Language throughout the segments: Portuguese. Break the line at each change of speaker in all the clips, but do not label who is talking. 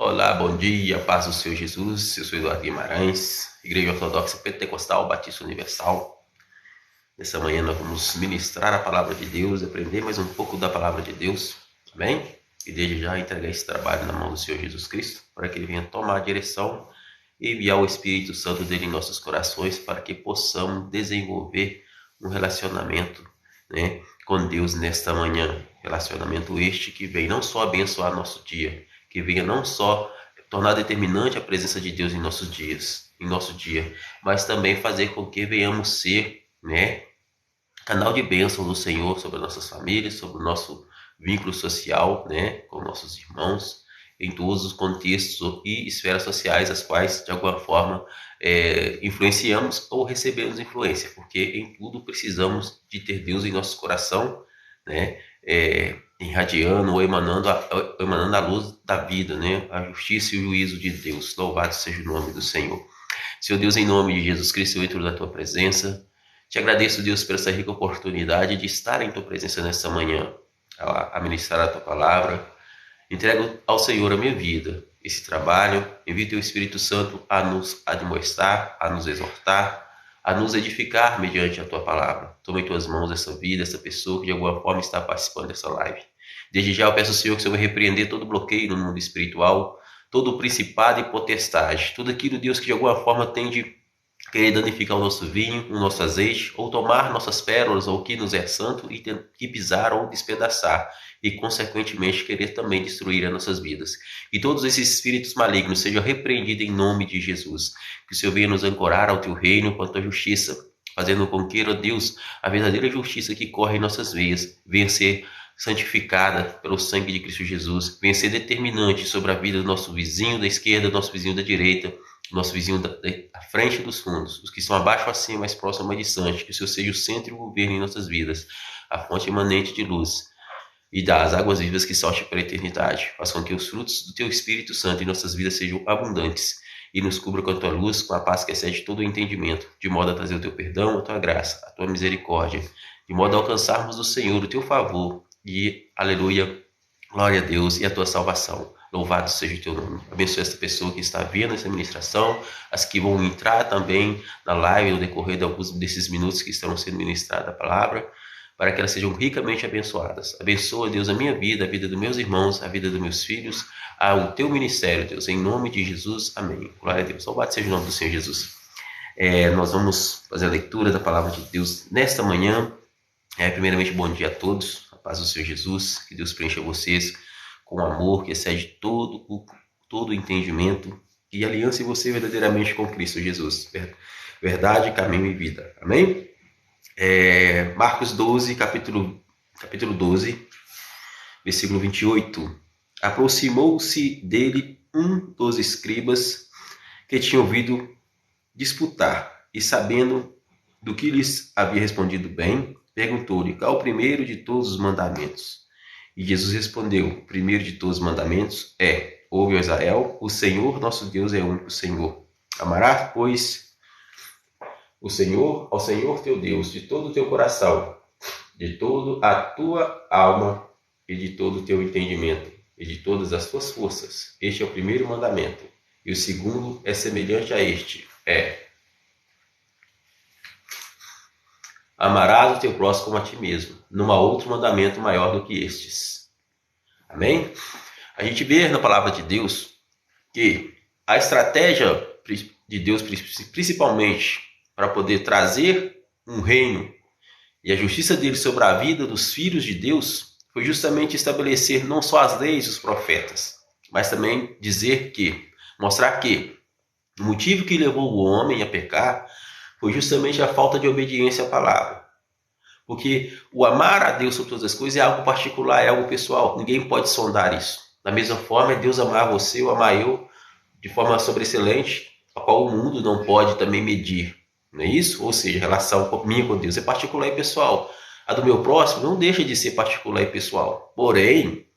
Olá, bom dia, paz do Senhor Jesus. Eu sou Eduardo Guimarães, Igreja Ortodoxa Pentecostal Batista Universal. Nessa manhã nós vamos ministrar a palavra de Deus, aprender mais um pouco da palavra de Deus, amém? E desde já entregar esse trabalho na mão do Senhor Jesus Cristo, para que Ele venha tomar a direção e enviar o Espírito Santo dele em nossos corações, para que possamos desenvolver um relacionamento, com Deus nesta manhã. Relacionamento este que vem não só abençoar nosso dia, que venha não só tornar determinante a presença de Deus em nossos dias, em nosso dia, mas também fazer com que venhamos ser, canal de bênção do Senhor sobre as nossas famílias, sobre o nosso vínculo social, com nossos irmãos, em todos os contextos e esferas sociais as quais, de alguma forma, influenciamos ou recebemos influência, porque em tudo precisamos de ter Deus em nosso coração, irradiando ou emanando a luz da vida, a justiça e o juízo de Deus. Louvado seja o nome do Senhor. Senhor Deus, em nome de Jesus Cristo, eu entro na tua presença. Te agradeço, Deus, por essa rica oportunidade de estar em tua presença nesta manhã, a ministrar a tua palavra. Entrego ao Senhor a minha vida, esse trabalho. Envio teu Espírito Santo a nos admoestar, a nos exortar, a nos edificar mediante a tua palavra. Toma em tuas mãos essa vida, essa pessoa que de alguma forma está participando dessa live. Desde já eu peço ao Senhor que o Senhor vai repreender todo bloqueio no mundo espiritual, todo principado e potestade, tudo aquilo, Deus, que de alguma forma tem de querer danificar o nosso vinho, o nosso azeite, ou tomar nossas pérolas, ou o que nos é santo, e pisar ou despedaçar, e consequentemente querer também destruir as nossas vidas. Que todos esses espíritos malignos sejam repreendidos em nome de Jesus. Que o Senhor venha nos ancorar ao teu reino com a tua justiça, fazendo com que, ó Deus, a verdadeira justiça que corre em nossas veias venha ser santificada pelo sangue de Cristo Jesus, venha ser determinante sobre a vida do nosso vizinho da esquerda, do nosso vizinho da direita, nosso vizinho da frente e dos fundos, os que estão abaixo, acima, mais próximo, mais distante. Que o Senhor seja o centro e o governo em nossas vidas, a fonte emanente de luz e das águas vivas que salte para a eternidade. Faz com que os frutos do teu Espírito Santo em nossas vidas sejam abundantes e nos cubra com a tua luz, com a paz que excede todo o entendimento, de modo a trazer o teu perdão, a tua graça, a tua misericórdia, de modo a alcançarmos do Senhor o teu favor e, aleluia, glória a Deus e a tua salvação. Louvado seja o teu nome. Abençoe esta pessoa que está vendo essa ministração, as que vão entrar também na live no decorrer de alguns desses minutos que estão sendo ministrada a palavra, para que elas sejam ricamente abençoadas. Abençoa, Deus, a minha vida, a vida dos meus irmãos, a vida dos meus filhos, o teu ministério, Deus, em nome de Jesus. Amém. Glória a Deus. Louvado seja o nome do Senhor Jesus. Nós vamos fazer a leitura da palavra de Deus nesta manhã. Primeiramente, bom dia a todos. A paz do Senhor Jesus. Que Deus preencha vocês com amor que excede todo entendimento e aliança em você verdadeiramente com Cristo Jesus. Verdade, caminho e vida. Amém? Marcos 12, capítulo 12, versículo 28. Aproximou-se dele um dos escribas que tinha ouvido disputar, e sabendo do que lhes havia respondido bem, perguntou-lhe qual o primeiro de todos os mandamentos. E Jesus respondeu: o primeiro de todos os mandamentos é: ouve, ó Israel, o Senhor nosso Deus é o único Senhor. Amarás, pois, ao Senhor teu Deus, de todo o teu coração, de toda a tua alma e de todo o teu entendimento e de todas as tuas forças. Este é o primeiro mandamento. E o segundo é semelhante a este: amarás o teu próximo como a ti mesmo. Não há outro mandamento maior do que estes. Amém? A gente vê na palavra de Deus que a estratégia de Deus, principalmente para poder trazer um reino e a justiça dele sobre a vida dos filhos de Deus, foi justamente estabelecer não só as leis dos profetas, mas também mostrar que o motivo que levou o homem a pecar foi justamente a falta de obediência à palavra. Porque o amar a Deus sobre todas as coisas é algo particular, é algo pessoal. Ninguém pode sondar isso. Da mesma forma, é Deus amar você ou amar eu de forma sobreexcelente, a qual o mundo não pode também medir. Não é isso? Ou seja, a relação minha com Deus é particular e pessoal. A do meu próximo não deixa de ser particular e pessoal. Porém,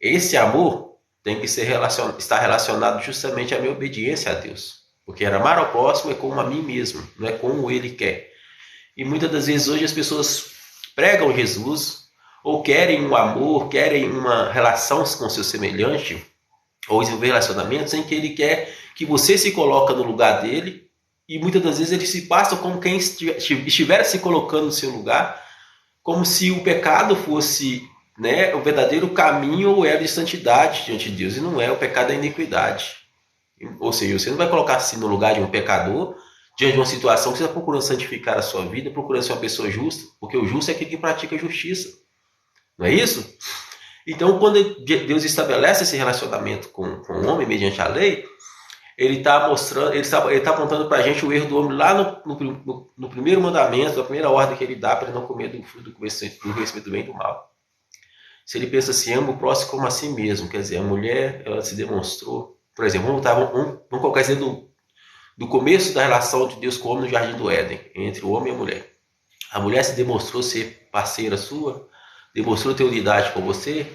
esse amor tem que estar relacionado justamente à minha obediência a Deus. Porque amar ao próximo é como a mim mesmo, não é como ele quer. E muitas das vezes hoje as pessoas pregam Jesus ou querem um amor, querem uma relação com seu semelhante, ou desenvolver relacionamentos em que ele quer que você se coloque no lugar dele, e muitas das vezes ele se passa como quem estiver se colocando no seu lugar, como se o pecado fosse, né, o verdadeiro caminho ou era de santidade diante de Deus, e não é. O pecado é iniquidade. Ou seja, você não vai colocar-se no lugar de um pecador diante de uma situação que você está procurando santificar a sua vida, procurando ser uma pessoa justa, porque o justo é aquele que pratica a justiça. Não é isso? Então, quando Deus estabelece esse relacionamento com o homem mediante a lei, ele está mostrando, ele está apontando para a gente o erro do homem lá no primeiro mandamento, a primeira ordem que ele dá para não comer do fruto do conhecimento do bem e do mal. Se ele pensa assim, ama o próximo como a si mesmo, quer dizer, a mulher, ela se demonstrou, por exemplo, vamos colocar esse do começo da relação de Deus com o homem no Jardim do Éden, entre o homem e a mulher. A mulher se demonstrou ser parceira sua, demonstrou ter unidade com você,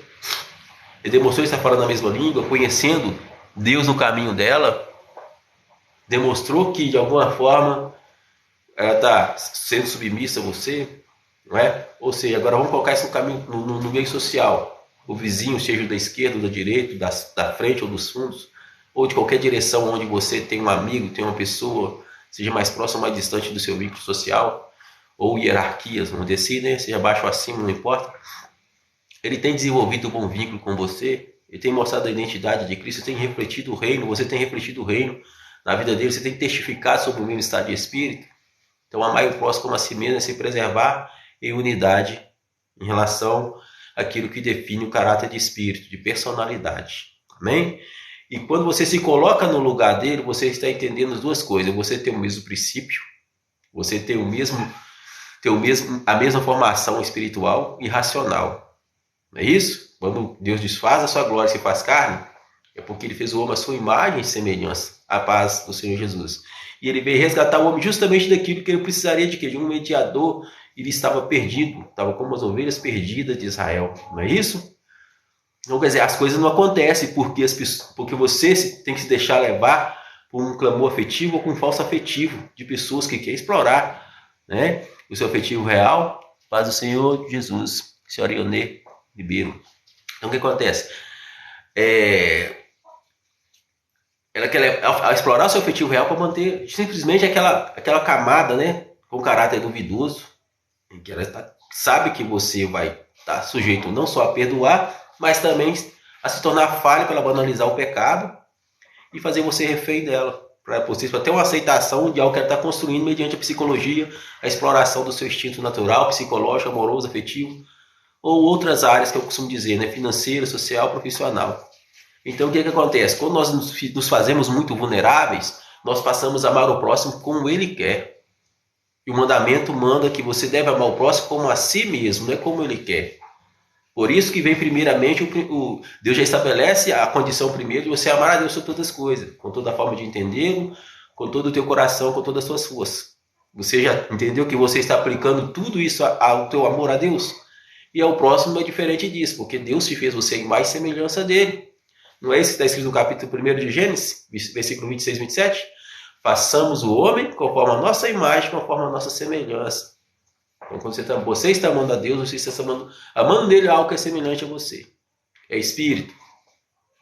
ele demonstrou estar falando a mesma língua, conhecendo Deus no caminho dela, demonstrou que de alguma forma ela está sendo submissa a você, não é? Ou seja, agora vamos colocar isso no caminho, no meio social. O vizinho, seja da esquerda ou da direita, da frente ou dos fundos, ou de qualquer direção onde você tem um amigo, tem uma pessoa, seja mais próximo ou mais distante do seu vínculo social, ou hierarquias, vamos dizer, né? Seja abaixo ou acima, não importa. Ele tem desenvolvido um bom vínculo com você, ele tem mostrado a identidade de Cristo, tem refletido o reino, você tem refletido o reino na vida dele, você tem testificado sobre o mesmo estado de espírito. Então, amar o próximo como a si mesmo é se preservar em unidade em relação àquilo que define o caráter de espírito, de personalidade. Amém? E quando você se coloca no lugar dele, você está entendendo as duas coisas. Você tem o mesmo princípio, você tem a mesma formação espiritual e racional. Não é isso? Quando Deus desfaz a sua glória e se faz carne, é porque ele fez o homem à sua imagem e semelhança, a paz do Senhor Jesus. E ele veio resgatar o homem justamente daquilo que ele precisaria de um mediador. Ele estava perdido, estava como as ovelhas perdidas de Israel. Não é isso? Então, quer dizer, as coisas não acontecem porque você tem que se deixar levar por um clamor afetivo ou com um falso afetivo de pessoas que querem explorar, né, o seu afetivo real. Paz do Senhor Jesus, Senhor Ionê Ribeiro. Então, o que acontece? Ela quer explorar o seu afetivo real para manter simplesmente aquela camada, né, com caráter duvidoso, em que ela sabe que você vai estar sujeito não só a perdoar, mas também a se tornar falha para banalizar o pecado e fazer você refém dela, para ter uma aceitação de algo que ela está construindo mediante a psicologia, a exploração do seu instinto natural, psicológico, amoroso, afetivo, ou outras áreas que eu costumo dizer, né, financeira, social, profissional. Então, o que acontece? Quando nós nos fazemos muito vulneráveis, nós passamos a amar o próximo como ele quer. E o mandamento manda que você deve amar o próximo como a si mesmo, não é como ele quer. Por isso que vem primeiramente, Deus já estabelece a condição primeiro de você amar a Deus sobre todas as coisas, com toda a forma de entendê-lo, com todo o teu coração, com todas as suas forças. Você já entendeu que você está aplicando tudo isso ao teu amor a Deus? E ao próximo é diferente disso, porque Deus te fez você em mais semelhança dele. Não é isso que está escrito no capítulo 1 de Gênesis, versículo 26 e 27? Façamos o homem conforme a nossa imagem, conforme a nossa semelhança. Então, quando você está amando a Deus, você está amando nele algo que é semelhante a você. É espírito,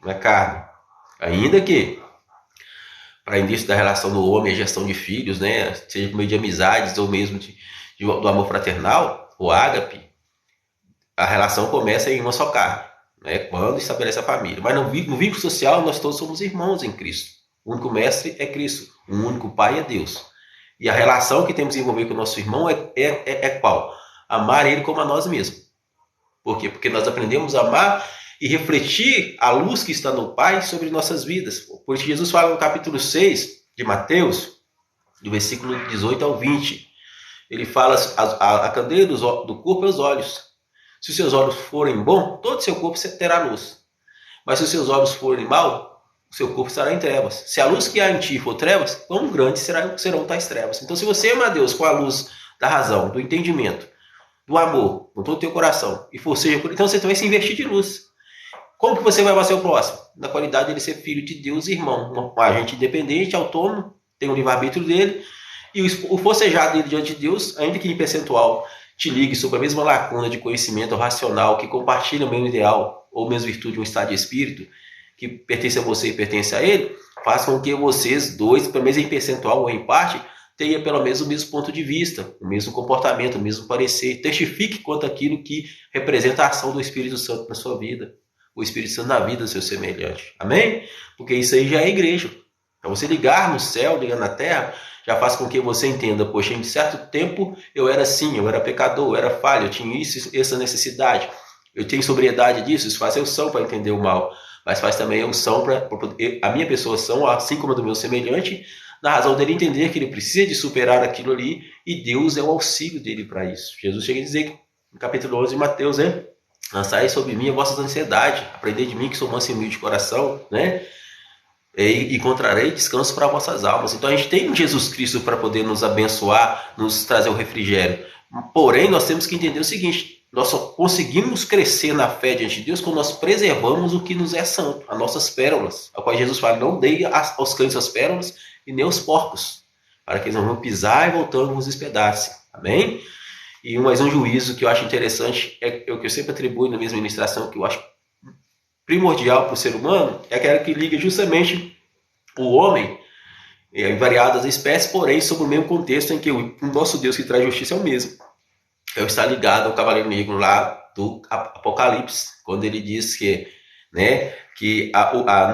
não é carne. Ainda que, para início da relação do homem, a gestão de filhos, né, seja por meio de amizades ou mesmo do amor fraternal, o ágape, a relação começa em uma só carne, né, quando estabelece a família. Mas no vínculo social, nós todos somos irmãos em Cristo. O único mestre é Cristo, o único pai é Deus. E a relação que temos que desenvolver com o nosso irmão é qual? Amar ele como a nós mesmos. Por quê? Porque nós aprendemos a amar e refletir a luz que está no Pai sobre nossas vidas. Por isso Jesus fala no capítulo 6 de Mateus, do versículo 18 ao 20. Ele fala, a candeia do corpo é os olhos. Se os seus olhos forem bons, todo o seu corpo terá luz. Mas se os seus olhos forem maus, o seu corpo estará em trevas. Se a luz que há em ti for trevas, quão grandes serão tais trevas. Então, se você ama a Deus com a luz da razão, do entendimento, do amor, com todo o teu coração, então você vai se investir de luz. Como que você vai amar seu próximo? Na qualidade de ele ser filho de Deus e irmão. Um agente independente, autônomo, tem o livre-arbítrio dele, e o forcejado dele diante de Deus, ainda que em percentual te ligue sobre a mesma lacuna de conhecimento racional, que compartilha o mesmo ideal, ou mesma virtude, um estado de espírito, que pertence a você e pertence a ele, faz com que vocês dois, pelo menos em percentual ou em parte, tenha pelo menos o mesmo ponto de vista, o mesmo comportamento, o mesmo parecer. Testifique quanto aquilo que representa a ação do Espírito Santo na sua vida, o Espírito Santo na vida do seu semelhante. Amém? Porque isso aí já é igreja. Para você ligar no céu, ligar na terra, já faz com que você entenda, poxa, em certo tempo eu era assim, eu era pecador, eu era falho, eu tinha isso, essa necessidade, eu tenho sobriedade disso, isso faz eu são para entender o mal, mas faz também eu são para a minha pessoa são, assim como a do meu semelhante, na razão dele entender que ele precisa de superar aquilo ali, e Deus é o auxílio dele para isso. Jesus chega a dizer, no capítulo 11 de Mateus, né? Lançai sobre mim a vossa ansiedade, aprendei de mim que sou manso e humilde de coração, né? E encontrarei descanso para vossas almas. Então a gente tem Jesus Cristo para poder nos abençoar, nos trazer o refrigério. Porém, nós temos que entender o seguinte: nós só conseguimos crescer na fé diante de Deus quando nós preservamos o que nos é santo, as nossas pérolas, a qual Jesus fala: não dei aos cães as pérolas e nem aos porcos, para que eles não vão pisar e voltando nos espedacem. Amém? E mais um juízo que eu acho interessante, é o que eu sempre atribuo na minha ministração, que eu acho primordial para o ser humano, é aquela que liga justamente o homem em variadas espécies, porém sob o mesmo contexto em que o nosso Deus que traz justiça é o mesmo. Está ligado ao Cavaleiro Negro lá do Apocalipse, quando ele diz que, né, que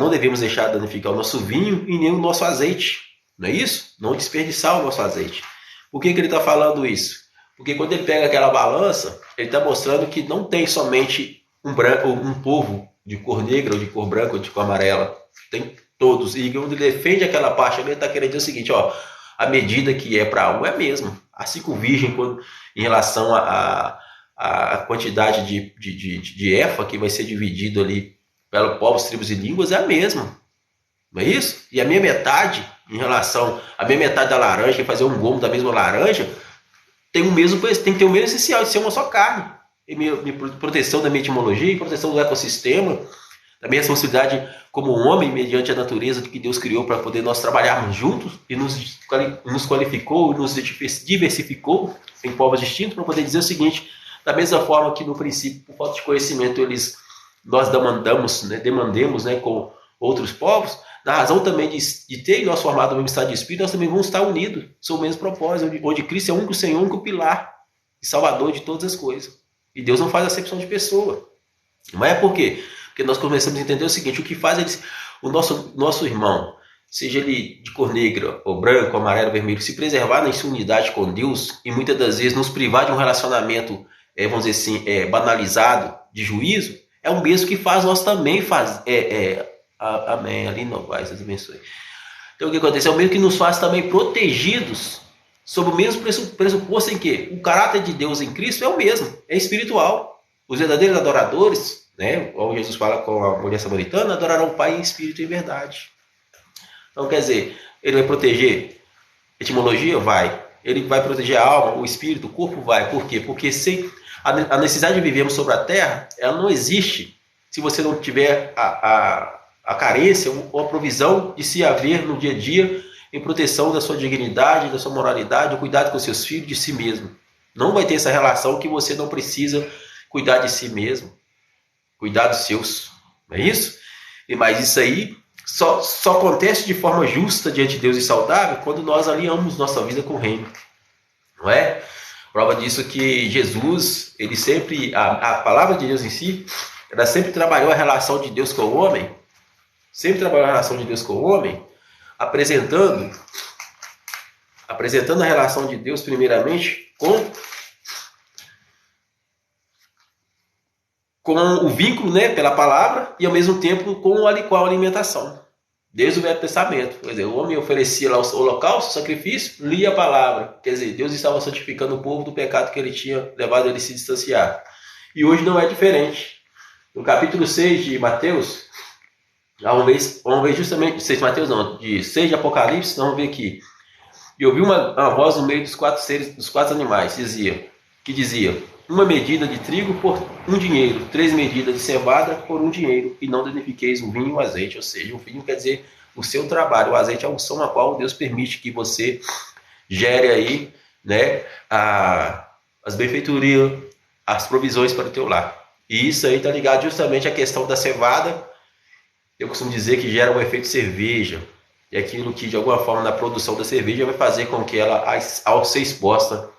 não devemos deixar danificar o nosso vinho e nem o nosso azeite, não é isso? Não desperdiçar o nosso azeite. Por que ele está falando isso? Porque quando ele pega aquela balança, ele está mostrando que não tem somente um povo de cor negra, ou de cor branca, ou de cor amarela. Tem todos. E quando ele defende aquela parte, ele está querendo dizer o seguinte: ó, a medida que é para um é a mesma. Assim como virgem, em relação à quantidade de efa que vai ser dividido ali pelos povos, tribos e línguas, é a mesma. Não é isso? E a minha metade, em relação à minha metade da laranja, fazer um gomo da mesma laranja, tem que ter o mesmo essencial de ser uma só carne. E minha proteção da minha etimologia, proteção do ecossistema, da minha responsabilidade como homem, mediante a natureza que Deus criou para poder nós trabalharmos juntos, e nos qualificou, nos diversificou em povos distintos, para poder dizer o seguinte: da mesma forma que no princípio, por falta de conhecimento, nós demandemos, né, com outros povos, na razão também de ter nós formado o mesmo estado de espírito, nós também vamos estar unidos, sob o mesmo propósito, onde Cristo é o único Senhor, o único pilar e Salvador de todas as coisas. E Deus não faz acepção de pessoa. Mas é por quê? Porque nós começamos a entender o seguinte: o que faz o nosso irmão, seja ele de cor negra, ou branco, amarelo, vermelho, se preservar na sua unidade com Deus, e muitas das vezes nos privar de um relacionamento, vamos dizer assim, banalizado, de juízo, é o mesmo que faz nós também amém, ali não vai, Deus abençoe. Então o que acontece? É o mesmo que nos faz também protegidos, sob o mesmo pressuposto em que o caráter de Deus em Cristo é o mesmo, é espiritual. Os verdadeiros adoradores, né, como Jesus fala com a mulher samaritana, adorarão o Pai em espírito e em verdade. Então, quer dizer, ele vai proteger a etimologia? Vai. Ele vai proteger a alma, o espírito, o corpo? Vai. Por quê? Porque a necessidade de vivermos sobre a terra, ela não existe se você não tiver a carência ou a provisão de se haver no dia a dia em proteção da sua dignidade, da sua moralidade, o cuidado com seus filhos, de si mesmo. Não vai ter essa relação que você não precisa cuidar de si mesmo, cuidar dos seus, não é isso? Mas isso aí só acontece de forma justa diante de Deus e saudável quando nós alinhamos nossa vida com o reino, não é? Prova disso que Jesus, ele sempre, a palavra de Deus em si, ela sempre trabalhou a relação de Deus com o homem, apresentando a relação de Deus primeiramente com o vínculo, né, pela palavra, e ao mesmo tempo com a alimentação, desde o Velho Testamento. Quer dizer, o homem oferecia lá o holocausto, o sacrifício, lia a palavra. Quer dizer, Deus estava santificando o povo do pecado que ele tinha levado ele a se distanciar. E hoje não é diferente. No capítulo 6 de Mateus, vamos ver justamente, 6 de Mateus não, de 6 de Apocalipse, vamos ver aqui. E ouvi uma voz no meio dos quatro animais, que dizia: uma medida de trigo por um dinheiro, 3 medidas de cevada por um dinheiro, e não danifiqueis o vinho e o azeite. Ou seja, o vinho quer dizer o seu trabalho, o azeite é a unção a qual Deus permite que você gere aí, né, as benfeitorias, as provisões para o teu lar. E isso aí está ligado justamente à questão da cevada eu costumo dizer que gera um efeito cerveja. É aquilo que, de alguma forma, na produção da cerveja vai fazer com que ela, ao ser exposta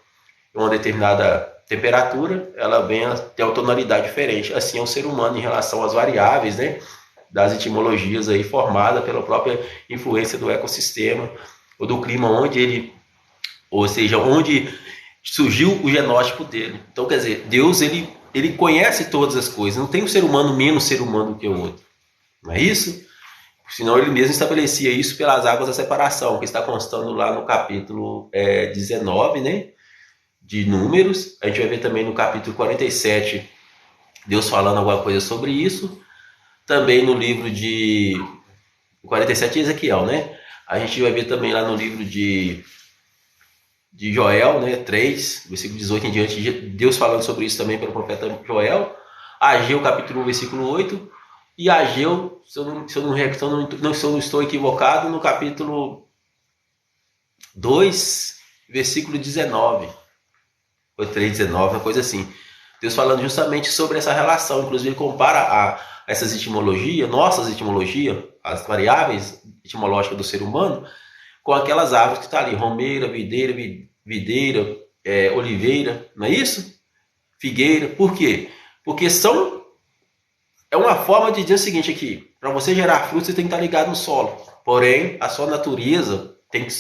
a uma determinada temperatura, ela venha ter uma tonalidade diferente. Assim é o ser humano em relação às variáveis, né, das etimologias aí formadas pela própria influência do ecossistema ou do clima onde ele, ou seja, onde surgiu o genótipo dele. Então, quer dizer, Deus, ele conhece todas as coisas, não tem um ser humano menos ser humano que o outro. Não é isso? Senão ele mesmo estabelecia isso pelas águas da separação, que está constando lá no capítulo 19, né, de Números. A gente vai ver também no capítulo 47, Deus falando alguma coisa sobre isso. Também no livro de 47 de Ezequiel, né? A gente vai ver também lá no livro de Joel, né, 3, versículo 18 em diante, Deus falando sobre isso também pelo profeta Joel. Ageu, capítulo 1, versículo 8. E Ageu, se eu não estou equivocado, no capítulo 2, versículo 19. Ou 3, 19, uma coisa assim. Deus falando justamente sobre essa relação. Inclusive, ele compara a essas etimologias, nossas etimologias, as variáveis etimológicas do ser humano, com aquelas árvores que estão ali. Romeira, videira, oliveira, não é isso? Figueira. Por quê? Porque é uma forma de dizer o seguinte aqui: para você gerar frutos, você tem que estar ligado no solo. Porém, a sua natureza tem que,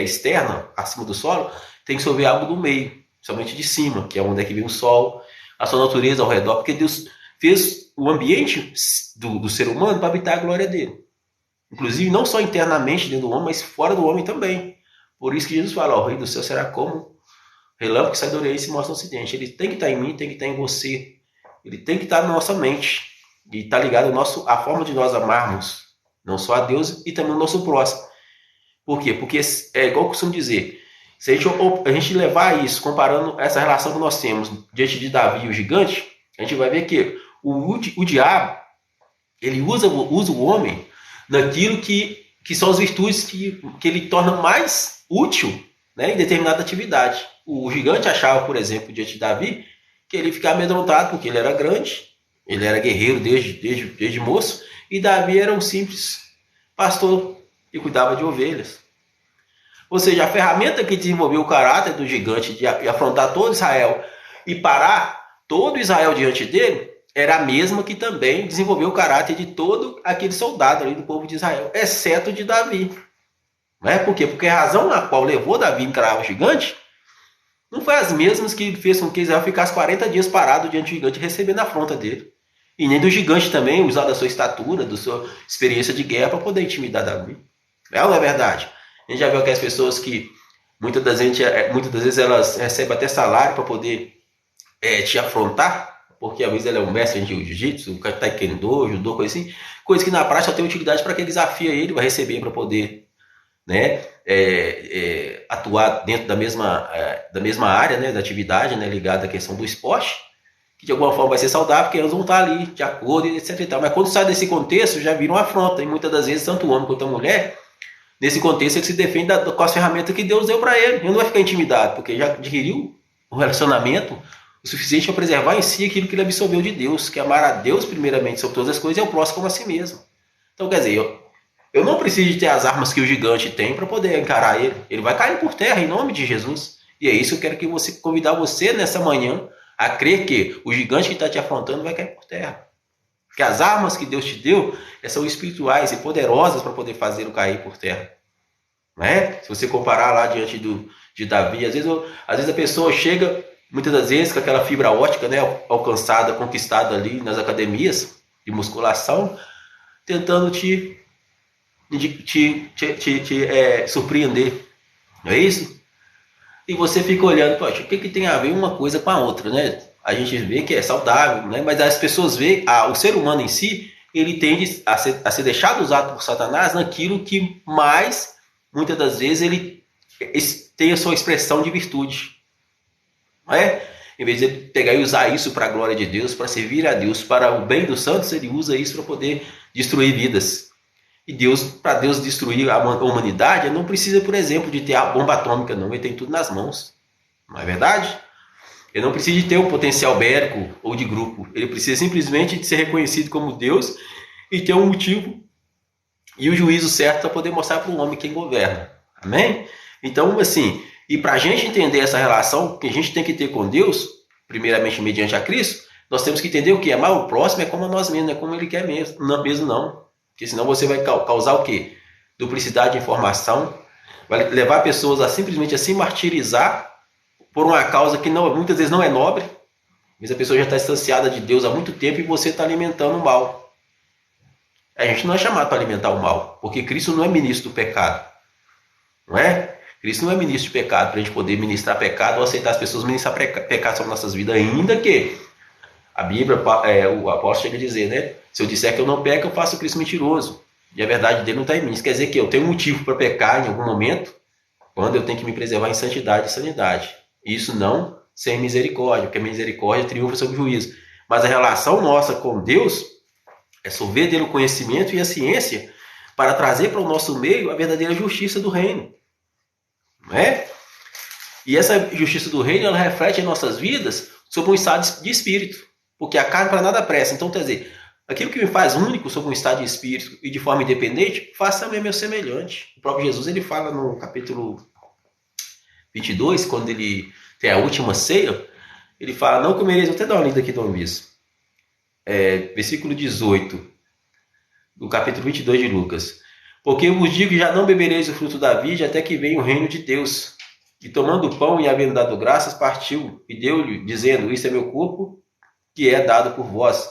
externa, acima do solo, tem que chover algo do meio, somente de cima, que é onde é que vem o sol, a sua natureza ao redor, porque Deus fez o ambiente do ser humano para habitar a glória dele. Inclusive, não só internamente dentro do homem, mas fora do homem também. Por isso que Jesus fala: o rei do céu será como relâmpago que sai do Oriente e se mostra no Ocidente. Ele tem que estar em mim, tem que estar em você. Ele tem que estar na nossa mente. E está ligado à forma de nós amarmos, não só a Deus e também o nosso próximo. Por quê? Porque, igual eu costumo dizer, se a gente levar isso, comparando essa relação que nós temos diante de Davi e o gigante, a gente vai ver que o diabo, ele usa o homem naquilo que são as virtudes que ele torna mais útil, né, em determinada atividade. O gigante achava, por exemplo, diante de Davi, que ele ficava amedrontado porque ele era grande, ele era guerreiro desde moço, e Davi era um simples pastor que cuidava de ovelhas. Ou seja, a ferramenta que desenvolveu o caráter do gigante de afrontar todo Israel e parar todo Israel diante dele, era a mesma que também desenvolveu o caráter de todo aquele soldado ali do povo de Israel, exceto de Davi. Não é? Por quê? Porque a razão na qual levou Davi a encarar o gigante não foi as mesmas que fez com que Israel ficasse 40 dias parado diante do gigante recebendo a afronta dele. E nem do gigante também usar da sua estatura, da sua experiência de guerra para poder intimidar Davi. É ou não é verdade? A gente já viu aquelas pessoas que muitas das vezes elas recebem até salário para poder te afrontar, porque às vezes ela é um mestre de jiu-jitsu, taekwondo, judô, coisa que na prática só tem utilidade para quem desafia ele, vai receber para poder, né, atuar dentro da mesma área, né, da atividade, né, ligada à questão do esporte, que de alguma forma vai ser saudável, porque eles vão estar ali de acordo, etc. E tal. Mas quando sai desse contexto, já vira uma afronta, e muitas das vezes, tanto o homem quanto a mulher, nesse contexto, ele se defende com as ferramentas que Deus deu para ele. Ele não vai ficar intimidado, porque já adquiriu um relacionamento o suficiente para preservar em si aquilo que ele absorveu de Deus, que é amar a Deus primeiramente sobre todas as coisas e ao próximo como a si mesmo. Então, quer dizer, eu não preciso de ter as armas que o gigante tem para poder encarar ele. Ele vai cair por terra em nome de Jesus. E é isso que eu quero convidar você nessa manhã a crer que o gigante que está te afrontando vai cair por terra. Porque as armas que Deus te deu são espirituais e poderosas para poder fazê-lo cair por terra. Não é? Se você comparar lá diante de Davi, às vezes a pessoa chega, muitas das vezes, com aquela fibra ótica, né, alcançada, conquistada ali nas academias de musculação, tentando te surpreender. Não é isso? E você fica olhando, poxa, o que tem a ver uma coisa com a outra, né? A gente vê que é saudável, né? Mas as pessoas veem, o ser humano em si, ele tende a ser deixado usado por Satanás naquilo que mais, muitas das vezes, ele tem a sua expressão de virtude. Não é? Em vez de ele pegar e usar isso para a glória de Deus, para servir a Deus, para o bem dos santos, ele usa isso para poder destruir vidas. E para Deus destruir a humanidade, ele não precisa, por exemplo, de ter a bomba atômica, não. Ele tem tudo nas mãos. Não é verdade? Ele não precisa de ter um potencial bélico ou de grupo. Ele precisa simplesmente de ser reconhecido como Deus e ter um motivo e o juízo certo para poder mostrar para o homem quem governa. Amém? Então, assim, e para a gente entender essa relação que a gente tem que ter com Deus, primeiramente mediante a Cristo, nós temos que entender o que? Amar o próximo é como a nós mesmos, não é como ele quer mesmo. Não, mesmo não. Porque senão você vai causar o quê? Duplicidade de informação, vai levar pessoas a simplesmente a se martirizar por uma causa que não, muitas vezes não é nobre, mas a pessoa já está distanciada de Deus há muito tempo e você está alimentando o mal. A gente não é chamado para alimentar o mal, porque Cristo não é ministro do pecado. Não é? Cristo não é ministro de pecado para a gente poder ministrar pecado ou aceitar as pessoas ministrar pecado sobre nossas vidas, ainda que a Bíblia, o apóstolo chega a dizer, né? Se eu disser que eu não peco, eu faço Cristo mentiroso. E a verdade dele não está em mim. Isso quer dizer que eu tenho motivo para pecar em algum momento, quando eu tenho que me preservar em santidade e sanidade. Isso não sem misericórdia, porque a misericórdia triunfa sobre o juízo. Mas a relação nossa com Deus é sorver dele o conhecimento e a ciência para trazer para o nosso meio a verdadeira justiça do reino. Não é? E essa justiça do reino, ela reflete em nossas vidas sobre um estado de espírito. Porque a carne para nada presta. Então, quer dizer, aquilo que me faz único sobre um estado de espírito e de forma independente, faça também meu semelhante. O próprio Jesus, ele fala no capítulo 22, quando ele tem a última ceia, ele fala, não comereis, vou até dar uma lida aqui do Bispo. Versículo 18, do capítulo 22 de Lucas. Porque eu vos digo que já não bebereis o fruto da vide até que venha o reino de Deus. E tomando o pão e havendo dado graças, partiu e deu-lhe, dizendo, isso é meu corpo, que é dado por vós.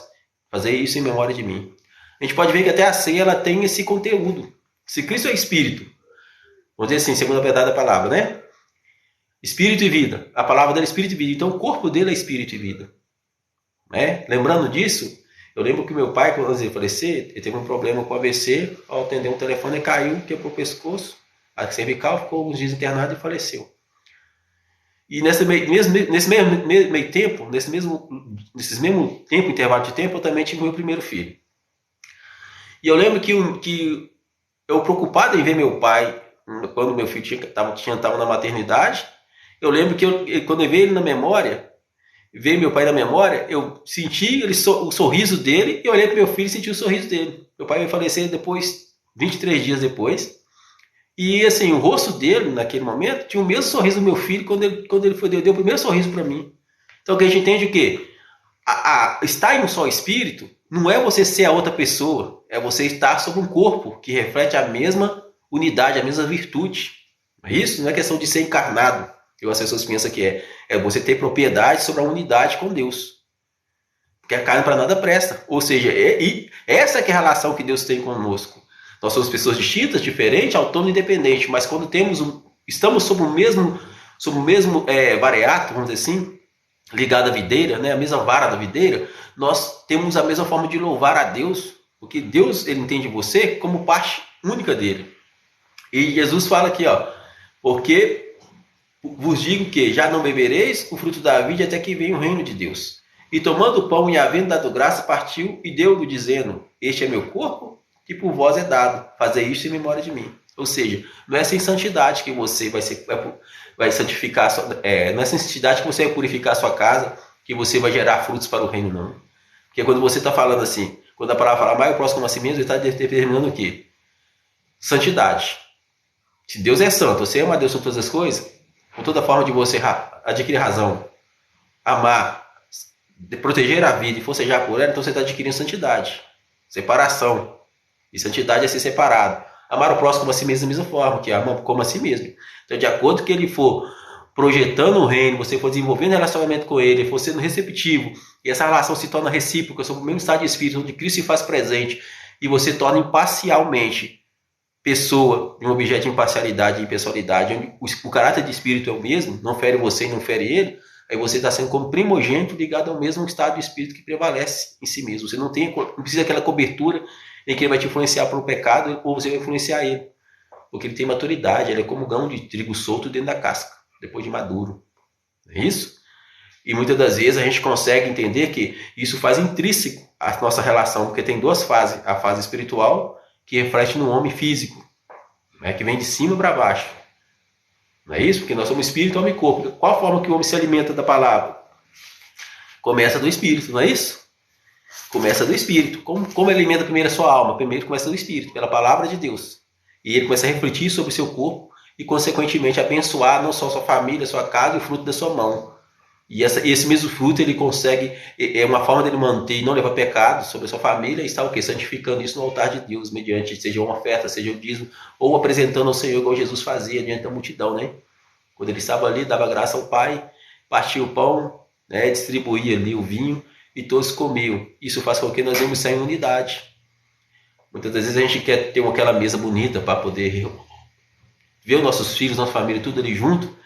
Fazer isso em memória de mim. A gente pode ver que até a ceia ela tem esse conteúdo. Se Cristo é Espírito, vamos dizer assim, segundo a verdade da palavra, né? Espírito e vida. A palavra dele é Espírito e vida. Então o corpo dele é Espírito e vida. Né? Lembrando disso, eu lembro que meu pai, quando ele falecer, ele teve um problema com AVC, ao atender um telefone, ele caiu, quebrou o pescoço, a cervical, ficou alguns dias internado e faleceu. E nesse mesmo meio tempo, nesse mesmo tempo, intervalo de tempo, eu também tive meu primeiro filho. E eu lembro que eu preocupado em ver meu pai, quando meu filho estava na maternidade, eu lembro que quando eu vi ele na memória, ver meu pai na memória, eu senti o sorriso dele, e eu olhei para meu filho e senti o sorriso dele. Meu pai vai falecer depois, 23 dias depois. E assim, o rosto dele, naquele momento, tinha o mesmo sorriso do meu filho quando ele foi, deu o primeiro sorriso para mim. Então a gente entende o quê? Estar em um só espírito não é você ser a outra pessoa, é você estar sobre um corpo que reflete a mesma unidade, a mesma virtude. Não é isso? Não é questão de ser encarnado, que as pessoas pensam que é. É você ter propriedade sobre a unidade com Deus. Porque a carne para nada presta. Ou seja, essa que é a relação que Deus tem conosco. Nós somos pessoas distintas, diferentes, autônomas e independentes, mas quando estamos sob o mesmo vareato, vamos dizer assim, ligado à videira, né, a mesma vara da videira, nós temos a mesma forma de louvar a Deus, porque Deus ele entende você como parte única dele. E Jesus fala aqui, ó, porque vos digo que já não bebereis o fruto da vide até que venha o reino de Deus. E tomando o pão e havendo dado graça, partiu e deu-lhe dizendo, este é meu corpo, que por vós é dado, fazer isto em memória de mim. Ou seja, não é sem santidade que você vai santificar, não é sem santidade que você vai purificar a sua casa, que você vai gerar frutos para o reino, não. Porque quando você está falando assim, quando a palavra fala mais o próximo a si mesmo, ele está determinando o quê? Santidade. Se Deus é santo, você ama a Deus sobre todas as coisas, com toda forma de você adquirir razão, amar, proteger a vida e forcejar por ela, então você está adquirindo santidade, separação. E santidade é ser separado. Amar o próximo como a si mesmo da mesma forma, que ama como a si mesmo. Então, de acordo com que ele for projetando o reino, você for desenvolvendo relacionamento com ele, for sendo receptivo, e essa relação se torna recíproca, sobre o mesmo estado de espírito, onde Cristo se faz presente, e você torna imparcialmente pessoa, um objeto de imparcialidade e impessoalidade, onde o caráter de espírito é o mesmo, não fere você e não fere ele, aí você está sendo como primogênito ligado ao mesmo estado de espírito que prevalece em si mesmo. Você não precisa daquela cobertura em que ele vai te influenciar para o pecado ou você vai influenciar ele. Porque ele tem maturidade, ele é como grão de trigo solto dentro da casca, depois de maduro. É isso? E muitas das vezes a gente consegue entender que isso faz intrínseco a nossa relação, porque tem duas fases. A fase espiritual, que reflete no homem físico, né, que vem de cima para baixo. Não é isso? Porque nós somos espírito, homem e corpo. Qual a forma que o homem se alimenta da palavra? Começa do espírito, não é isso? Começa do Espírito. Como ele alimenta primeiro a sua alma? Primeiro começa do Espírito, pela palavra de Deus. E ele começa a refletir sobre o seu corpo e, consequentemente, abençoar não só sua família, sua casa e o fruto da sua mão. E esse mesmo fruto ele consegue, é uma forma dele manter e não levar pecado sobre a sua família e está o quê? Santificando isso no altar de Deus, mediante, seja uma oferta, seja o dízimo, ou apresentando ao Senhor igual Jesus fazia diante da multidão, né? Quando ele estava ali, dava graça ao Pai, partia o pão, né? Distribuía ali o vinho e todos comiam. Isso faz com que nós vamos sair em unidade. Muitas das vezes a gente quer ter aquela mesa bonita para poder ver os nossos filhos, nossa família, tudo ali junto,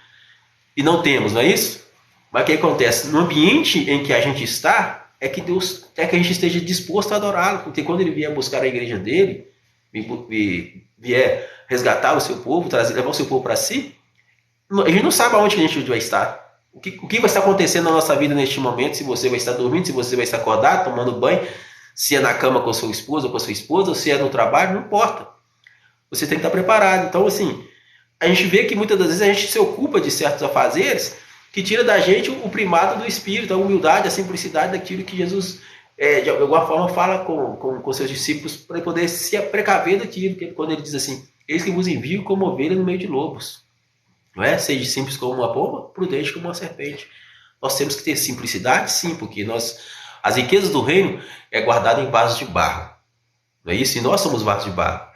e não temos, não é isso? Mas o que acontece? No ambiente em que a gente está, é que Deus quer que a gente esteja disposto a adorá-lo, porque quando ele vier buscar a igreja dele, vier resgatar o seu povo, levar o seu povo para si, a gente não sabe aonde que a gente vai estar. O que vai estar acontecendo na nossa vida neste momento, se você vai estar dormindo, se você vai estar acordado, tomando banho, se é na cama com a sua esposa ou com a sua esposa, ou se é no trabalho, não importa. Você tem que estar preparado. Então, assim, a gente vê que muitas das vezes a gente se ocupa de certos afazeres que tira da gente o primado do Espírito, a humildade, a simplicidade daquilo que Jesus, de alguma forma, fala com seus discípulos para poder se precaver daquilo, quando ele diz assim, eis que vos envio como ovelha no meio de lobos. Não é? Seja simples como uma pomba, prudente como uma serpente. Nós temos que ter simplicidade, sim, porque as riquezas do reino é guardada em vasos de barro. Não é isso? E nós somos vasos de barro.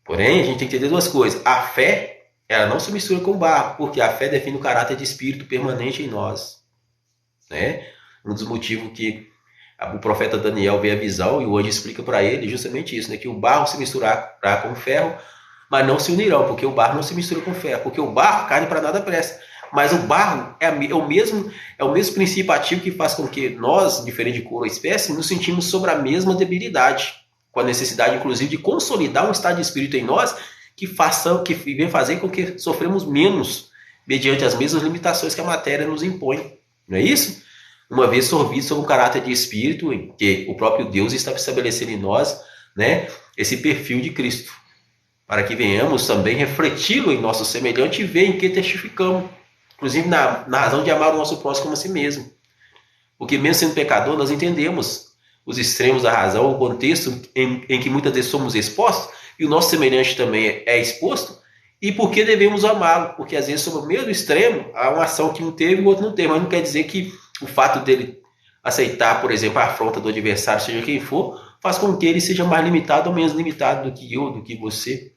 Porém, a gente tem que entender duas coisas. A fé, ela não se mistura com o barro, porque a fé define o caráter de espírito permanente em nós. Né? Um dos motivos que o profeta Daniel vê a visão e o anjo explica para ele justamente isso, né? Que o barro se misturará com o ferro, mas não se unirão, porque o barro não se mistura com o ferro, porque o barro, carne para nada presta. Mas o barro é o mesmo princípio ativo que faz com que nós, diferente de cor ou espécie, nos sentimos sobre a mesma debilidade, com a necessidade, inclusive, de consolidar um estado de espírito em nós que vem fazer com que sofremos menos mediante as mesmas limitações que a matéria nos impõe. Não é isso? Uma vez sorvido sobre um caráter de espírito em que o próprio Deus está estabelecendo em nós, né, esse perfil de Cristo, para que venhamos também refleti-lo em nosso semelhante e ver em que testificamos, inclusive na razão de amar o nosso próximo como a si mesmo. Porque mesmo sendo pecador, nós entendemos os extremos da razão, o contexto em que muitas vezes somos expostos, e o nosso semelhante também é exposto, e por que devemos amá-lo? Porque às vezes, sobre o mesmo extremo, há uma ação que um teve e o outro não teve, mas não quer dizer que o fato dele aceitar, por exemplo, a afronta do adversário, seja quem for, faz com que ele seja mais limitado ou menos limitado do que eu, do que você.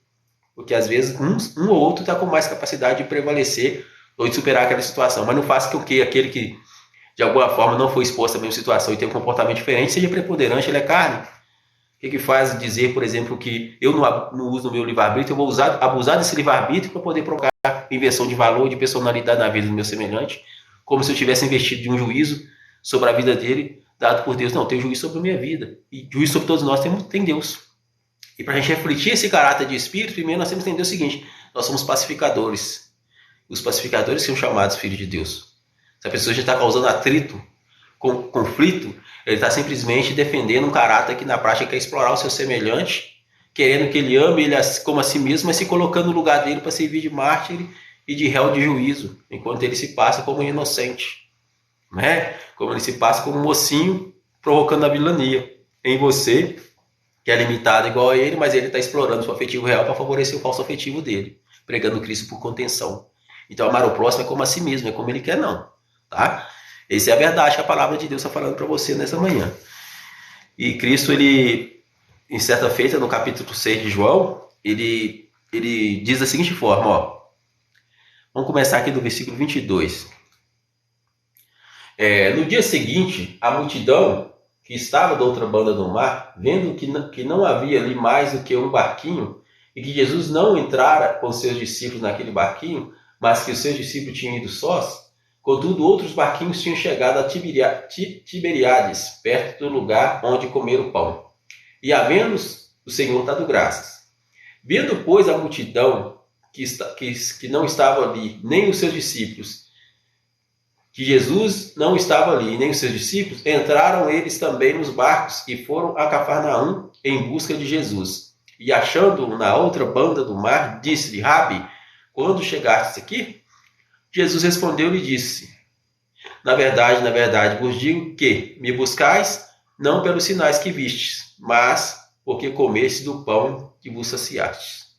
Porque às vezes um ou outro está com mais capacidade de prevalecer ou de superar aquela situação, mas não faz com que aquele que de alguma forma não foi exposto à mesma situação e tem um comportamento diferente seja preponderante, ele é carne. O que faz dizer, por exemplo, que eu não uso o meu livre-arbítrio, eu vou abusar desse livre-arbítrio para poder provocar inversão de valor, de personalidade na vida do meu semelhante, como se eu tivesse investido de um juízo sobre a vida dele, dado por Deus. Não, tem juízo sobre a minha vida. E juízo sobre todos nós tem Deus. E para a gente refletir esse caráter de espírito, primeiro nós temos que entender o seguinte, nós somos pacificadores. Os pacificadores são chamados filhos de Deus. Se a pessoa já está causando atrito, conflito, ele está simplesmente defendendo um caráter que na prática quer explorar o seu semelhante, querendo que ele ame ele como a si mesmo, mas se colocando no lugar dele para servir de mártir e de réu de juízo, enquanto ele se passa como um inocente. Né? Como ele se passa como um mocinho provocando a vilania em você, que é limitado igual a ele, mas ele está explorando o seu afetivo real para favorecer o falso afetivo dele, pregando Cristo por contenção. Então amar o próximo é como a si mesmo, é como ele quer não. Tá? Essa é a verdade que a palavra de Deus está falando para você nessa manhã. E Cristo, ele, em certa feita, no capítulo 6 de João, ele diz da seguinte forma, ó. Vamos começar aqui do versículo 22. No dia seguinte, a multidão que estava da outra banda do mar, vendo que não havia ali mais do que um barquinho, e que Jesus não entrara com seus discípulos naquele barquinho, mas que os seus discípulos tinham ido sós, contudo, outros barquinhos tinham chegado a Tiberíades, perto do lugar onde comeram o pão. E havendo-os, o Senhor dado graças. Vendo, pois, a multidão que não estava ali, nem os seus discípulos, que Jesus não estava ali, nem os seus discípulos, entraram eles também nos barcos e foram a Cafarnaum em busca de Jesus. E achando-o na outra banda do mar, disse-lhe, Rabi, quando chegastes aqui? Jesus respondeu e disse, na verdade, vos digo que me buscais, não pelos sinais que vistes, mas porque comeste do pão que vos saciastes.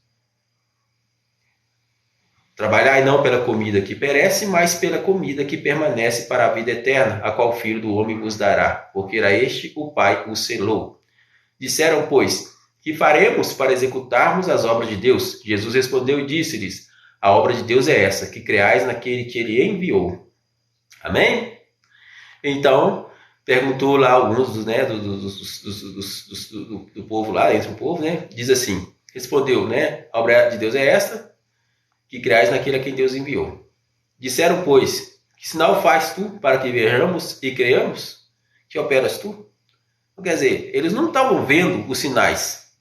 Trabalhai não pela comida que perece, mas pela comida que permanece para a vida eterna, a qual o Filho do Homem vos dará, porque a este o Pai o selou. Disseram, pois, que faremos para executarmos as obras de Deus? Jesus respondeu e disse-lhes, a obra de Deus é essa, que creais naquele que ele enviou. Amém? Então, perguntou lá alguns do povo lá, entre o povo, né? Diz assim, respondeu, né? A obra de Deus é esta, que creais naquele a quem Deus enviou. Disseram, pois, que sinal faz tu para que vejamos e creamos? Que operas tu? Quer dizer, eles não estavam vendo os sinais.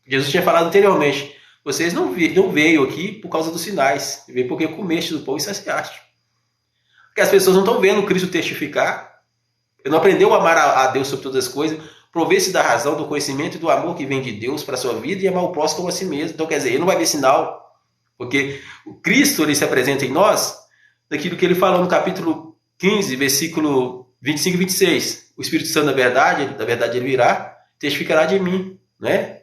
Jesus tinha falado anteriormente, vocês não veio aqui por causa dos sinais, veio porque comeste do pão e saciaste. Porque as pessoas não estão vendo Cristo testificar, ele não aprendeu a amar a Deus sobre todas as coisas, prover-se da razão, do conhecimento e do amor que vem de Deus para a sua vida e amar o próximo como a si mesmo. Então, quer dizer, ele não vai ver sinal, porque o Cristo ele se apresenta em nós daquilo que ele falou no capítulo 15, versículo 25 e 26. O Espírito Santo, da verdade ele virá, testificará de mim, né?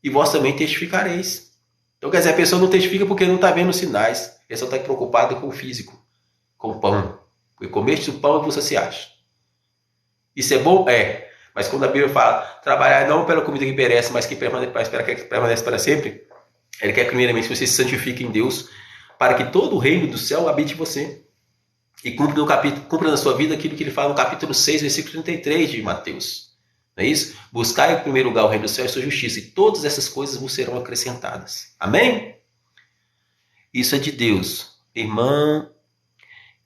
E vós também testificareis. Então, quer dizer, a pessoa não testifica porque não está vendo os sinais. A pessoa está preocupada com o físico, com o pão. Porque comeste o pão e vos saciaste. Isso é bom? É. Mas quando a Bíblia fala, trabalhar não pela comida que perece, mas que permanece para sempre, ele quer primeiramente que você se santifique em Deus, para que todo o reino do céu habite em você. E cumpra na sua vida aquilo que ele fala no capítulo 6, versículo 33 de Mateus. Não é isso? Buscai em primeiro lugar o reino do céu e sua justiça, e todas essas coisas vos serão acrescentadas. Amém? Isso é de Deus. Irmã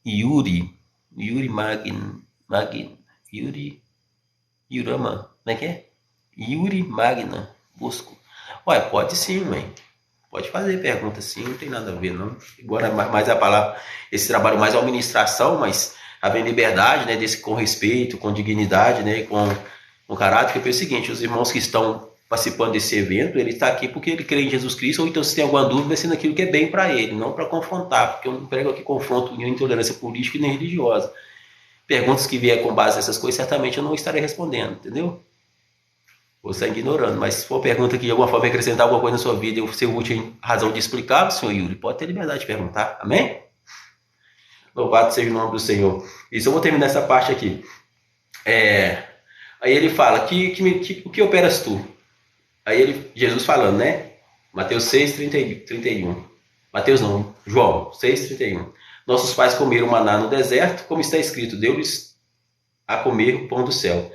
Yuri Yurama, como é que é? Yuri Magna Bosco. Olha, pode sim, mãe. Pode fazer pergunta sim, não tem nada a ver, não. Agora, mais a palavra, esse trabalho mais é uma ministração, mas havendo liberdade, né, desse com respeito, com dignidade, né, com caráter, porque é o seguinte, os irmãos que estão participando desse evento, ele está aqui porque ele crê em Jesus Cristo, ou então se tem alguma dúvida, sendo aquilo que é bem para ele, não para confrontar, porque eu não prego aqui confronto nem intolerância política e nem religiosa. Perguntas que vier com base nessas coisas, certamente eu não estarei respondendo, entendeu? Vou estar ignorando, mas se for pergunta que de alguma forma acrescentar alguma coisa na sua vida e eu ser útil em razão de explicar, senhor Yuri, pode ter liberdade de perguntar, amém? Louvado seja o nome do Senhor. Isso eu vou terminar essa parte aqui. Aí ele fala, o que operas tu? Aí Jesus falando, né? Mateus 6, 31. Mateus não, João 6, 31. Nossos pais comeram maná no deserto, como está escrito, deu-lhes a comer o pão do céu.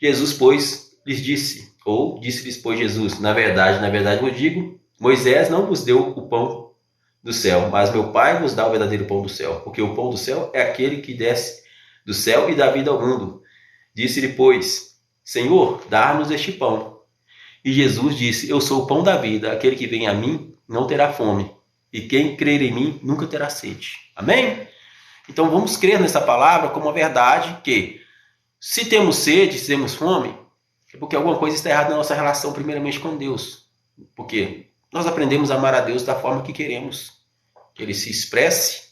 Jesus, pois, lhes disse, ou disse-lhes, pois, Jesus, na verdade vos digo, Moisés não vos deu o pão do céu, mas meu Pai vos dá o verdadeiro pão do céu, porque o pão do céu é aquele que desce do céu e dá vida ao mundo. Disse-lhe, pois, Senhor, dá-nos este pão. E Jesus disse, eu sou o pão da vida, aquele que vem a mim não terá fome, e quem crer em mim nunca terá sede. Amém? Então vamos crer nessa palavra como uma verdade que, se temos sede, se temos fome, é porque alguma coisa está errada na nossa relação primeiramente com Deus. Porque nós aprendemos a amar a Deus da forma que queremos que Ele se expresse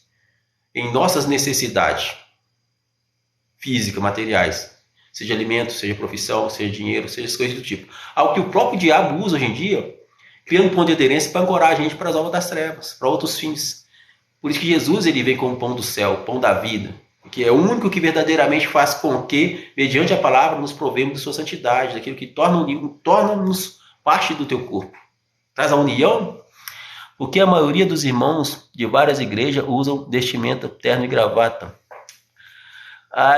em nossas necessidades físicas, materiais. Seja alimento, seja profissão, seja dinheiro, seja as coisas do tipo. Algo que o próprio diabo usa hoje em dia, criando ponto de aderência para ancorar a gente para as obras das trevas, para outros fins. Por isso que Jesus ele vem como o pão do céu, o pão da vida, que é o único que verdadeiramente faz com que, mediante a palavra, nos provemos de sua santidade, daquilo que torna-nos parte do teu corpo. Traz a união, porque a maioria dos irmãos de várias igrejas usam vestimenta, terno e gravata.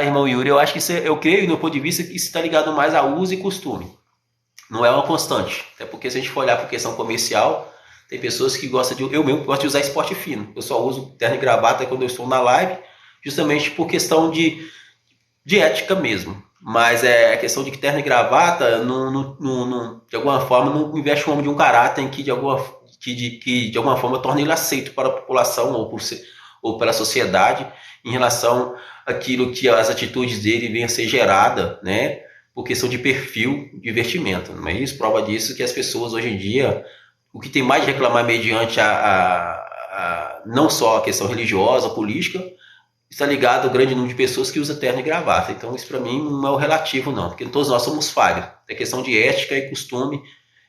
Irmão Yuri, eu acho que eu creio, do ponto de vista, que isso está ligado mais a uso e costume. Não é uma constante. Até porque se a gente for olhar para a questão comercial, tem pessoas que gostam de... Eu mesmo gosto de usar esporte fino. Eu só uso terno e gravata quando eu estou na live, justamente por questão de ética mesmo. Mas é a questão de que terno e gravata, de alguma forma, não investe o homem de um caráter em que de alguma forma torna ele aceito para a população ou pela sociedade em relação àquilo que as atitudes dele venham a ser gerada, né, por questão de perfil de vestimenta. Não é isso? Prova disso que as pessoas hoje em dia, o que tem mais de reclamar mediante não só a questão religiosa, política, está ligado ao grande número de pessoas que usa terno e gravata. Então, isso para mim não é o relativo, não, porque todos nós somos falhos. É questão de ética e costume.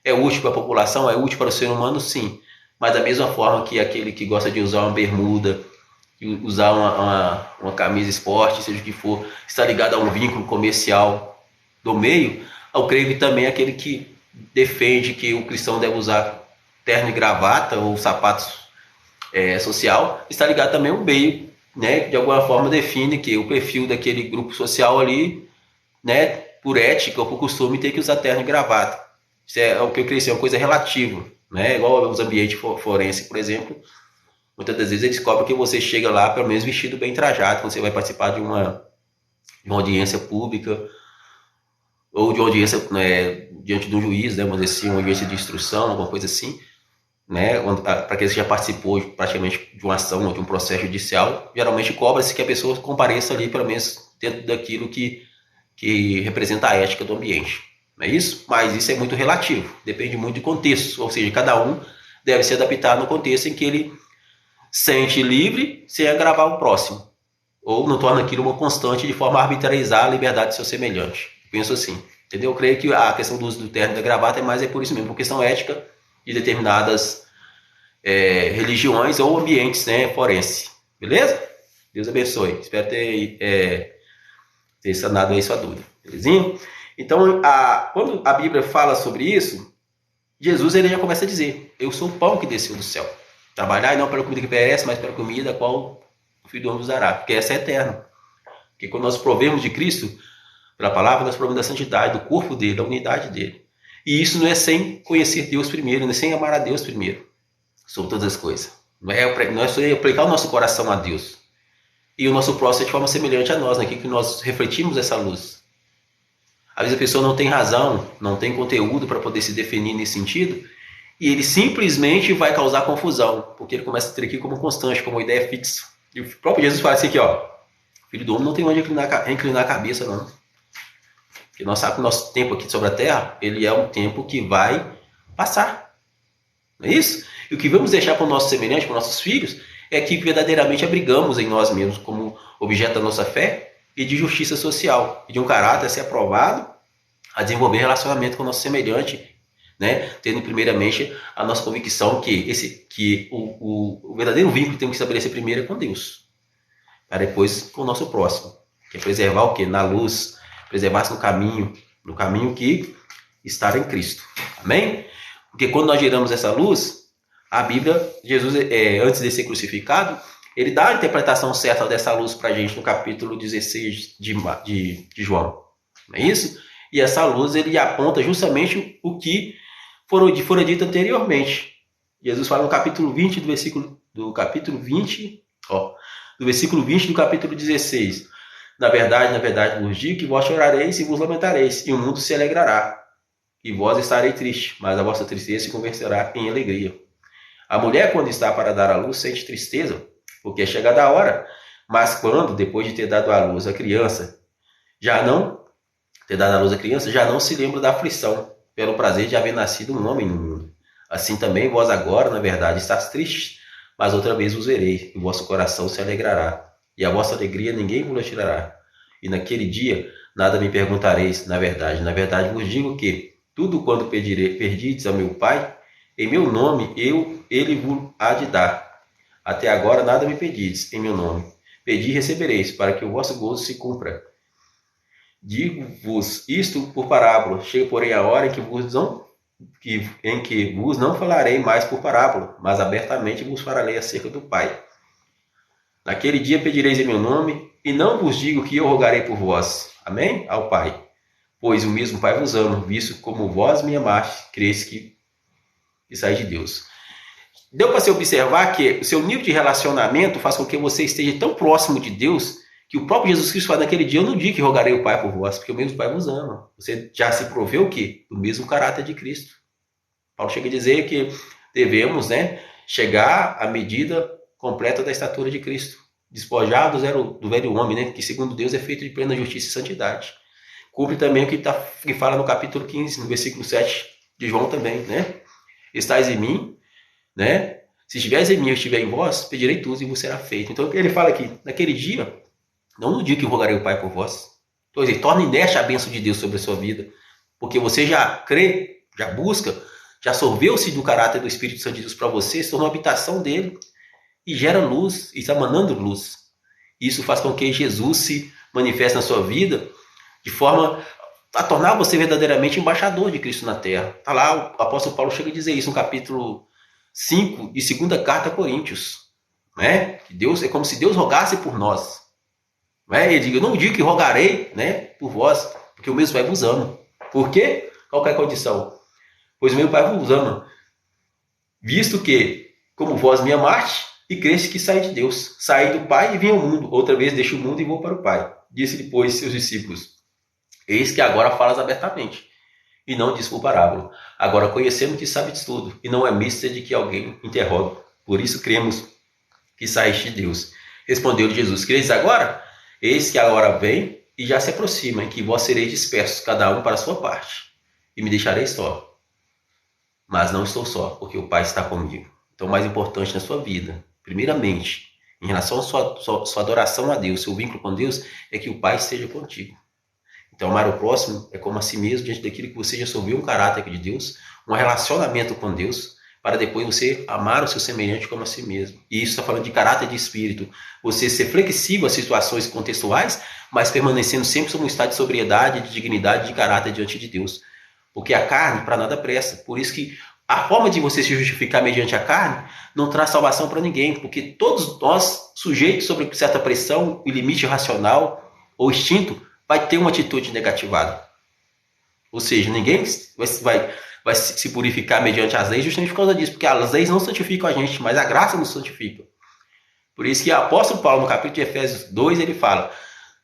É útil para a população, é útil para o ser humano, sim. Mas da mesma forma que aquele que gosta de usar uma bermuda, usar uma camisa esporte, seja o que for, está ligado a um vínculo comercial do meio, eu creio que também aquele que defende que o cristão deve usar terno e gravata ou sapatos social, está ligado também ao meio, né, de alguma forma define que o perfil daquele grupo social ali, né, por ética ou por costume, tem que usar terno e gravata. Isso é o que eu creio ser uma coisa relativa, né, igual os ambientes forenses, por exemplo. Muitas das vezes eles cobram que você chega lá pelo menos vestido bem trajado, quando você vai participar de uma audiência pública ou de uma audiência, né, diante de um juiz, né, vamos dizer assim, uma audiência de instrução, alguma coisa assim, né, para quem já participou praticamente de uma ação ou de um processo judicial, geralmente cobra-se que a pessoa compareça ali pelo menos dentro daquilo que representa a ética do ambiente. Não é isso? Mas isso é muito relativo, depende muito do contexto, ou seja, cada um deve se adaptar no contexto em que ele sente livre sem agravar o próximo, ou não torna aquilo uma constante de forma a arbitrarizar a liberdade do seu semelhante. Penso assim, entendeu? Eu creio que a questão do uso do terno e da gravata é mais por isso mesmo, por questão ética de determinadas religiões ou ambientes, né, forense. Beleza? Deus abençoe. Espero ter sanado aí sua dúvida. Belezinha? Então, quando a Bíblia fala sobre isso, Jesus ele já começa a dizer: eu sou o pão que desceu do céu. Trabalhar não pela comida que perece, mas pela comida a qual o Filho do Homem usará, porque essa é eterna. Porque quando nós provemos de Cristo, pela palavra, nós provemos da santidade, do corpo dele, da unidade dele. E isso não é sem conhecer Deus primeiro, não é sem amar a Deus primeiro, sobre todas as coisas. Não é só aplicar o nosso coração a Deus. E o nosso próximo é de forma semelhante a nós, né? Que nós refletimos essa luz. Às vezes a pessoa não tem razão, não tem conteúdo para poder se definir nesse sentido, e ele simplesmente vai causar confusão, porque ele começa a ter aqui como constante, como ideia fixa. E o próprio Jesus fala assim aqui, ó: Filho do Homem não tem onde inclinar a cabeça, não. Porque nós sabemos que o nosso tempo aqui sobre a Terra, ele é um tempo que vai passar. Não é isso? E o que vamos deixar para o nosso semelhante, para os nossos filhos, é que verdadeiramente abrigamos em nós mesmos como objeto da nossa fé e de justiça social, e de um caráter a ser aprovado a desenvolver relacionamento com o nosso semelhante, né? Tendo primeiramente a nossa convicção que o verdadeiro vínculo que temos que estabelecer primeiro é com Deus, para depois com o nosso próximo, que é preservar o quê? Na luz, preservar-se no caminho que está em Cristo. Amém? Porque quando nós geramos essa luz, a Bíblia, Jesus, antes de ser crucificado, ele dá a interpretação certa dessa luz para a gente no capítulo 16 de João. Não é isso? E essa luz, ele aponta justamente o que fora dito anteriormente. Jesus fala no capítulo 20 do capítulo 20 do capítulo 16. Na verdade vos digo que vós chorareis e vos lamentareis, e o mundo se alegrará. E vós estareis tristes, mas a vossa tristeza se converterá em alegria. A mulher, quando está para dar à luz, sente tristeza, porque é chegada a hora. Mas quando, depois de ter dado à luz a criança, já não se lembra da aflição, pelo prazer de haver nascido um homem no mundo. Assim também vós agora, na verdade, estáis tristes, mas outra vez vos verei, e o vosso coração se alegrará, e a vossa alegria ninguém vos tirará. E naquele dia nada me perguntareis, na verdade vos digo que tudo quanto perdides ao meu Pai, em meu nome ele vos há de dar. Até agora nada me pedides em meu nome. Pedi e recebereis, para que o vosso gozo se cumpra. Digo-vos isto por parábola. Chega, porém, a hora em que vos não falarei mais por parábola, mas abertamente vos falarei acerca do Pai. Naquele dia pedireis em meu nome, e não vos digo que eu rogarei por vós. Amém? Ao Pai. Pois o mesmo Pai vos ama, visto como vós me amaste, creis que saí de Deus. Deu para você observar que o seu nível de relacionamento faz com que você esteja tão próximo de Deus, que o próprio Jesus Cristo fala naquele dia: eu não digo que rogarei o Pai por vós, porque o mesmo Pai vos ama. Você já se proveu o quê? Do mesmo caráter de Cristo. Paulo chega a dizer que devemos, né, chegar à medida completa da estatura de Cristo, despojar do velho homem, né, que segundo Deus é feito de plena justiça e santidade. Cumpre também o que fala no capítulo 15, no versículo 7 de João também, né? Estais em mim, né? Se estiveres em mim e eu estiver em vós, pedirei tudo e vos será feito. Então ele fala aqui, naquele dia, não no dia que rogarei o Pai por vós. Então, torna inerte a bênção de Deus sobre a sua vida, porque você já crê, já busca, já sorveu-se do caráter do Espírito Santo de Deus para você, se tornou a habitação dele e gera luz, e está emanando luz. Isso faz com que Jesus se manifeste na sua vida de forma a tornar você verdadeiramente embaixador de Cristo na terra. Está lá, o apóstolo Paulo chega a dizer isso no capítulo 5 de 2ª carta a Coríntios. Né? Que Deus, é como se Deus rogasse por nós. Né? Ele diz, eu não digo que rogarei, né, por vós, porque o mesmo Pai vos ama. Por quê? Qual é a condição? Pois o meu Pai vos ama, visto que, como vós me amaste, e creste que saí de Deus. Saí do Pai e vim ao mundo. Outra vez deixo o mundo e vou para o Pai. Disse depois seus discípulos, eis que agora falas abertamente, e não diz por parábola. Agora conhecemos que sabes tudo, e não é mister de que alguém interrogue. Por isso cremos que saíste de Deus. Respondeu-lhe Jesus, credes agora? Eis que agora vem e já se aproxima, em que vós sereis dispersos, cada um para a sua parte, e me deixareis só. Mas não estou só, porque o Pai está comigo. Então, o mais importante na sua vida, primeiramente, em relação à sua adoração a Deus, seu vínculo com Deus, é que o Pai esteja contigo. Então, amar o próximo é como a si mesmo, diante daquilo que você já soubeu um caráter de Deus, um relacionamento com Deus, para depois você amar o seu semelhante como a si mesmo. E isso está falando de caráter de espírito. Você ser flexível às situações contextuais, mas permanecendo sempre sob um estado de sobriedade, de dignidade, de caráter diante de Deus. Porque a carne para nada presta. Por isso que a forma de você se justificar mediante a carne não traz salvação para ninguém. Porque todos nós, sujeitos sobre certa pressão e limite racional ou instinto, vai ter uma atitude negativada. Ou seja, ninguém vai se purificar mediante as leis justamente por causa disso, porque as leis não santificam a gente, mas a graça nos santifica. Por isso que o apóstolo Paulo, no capítulo de Efésios 2, ele fala,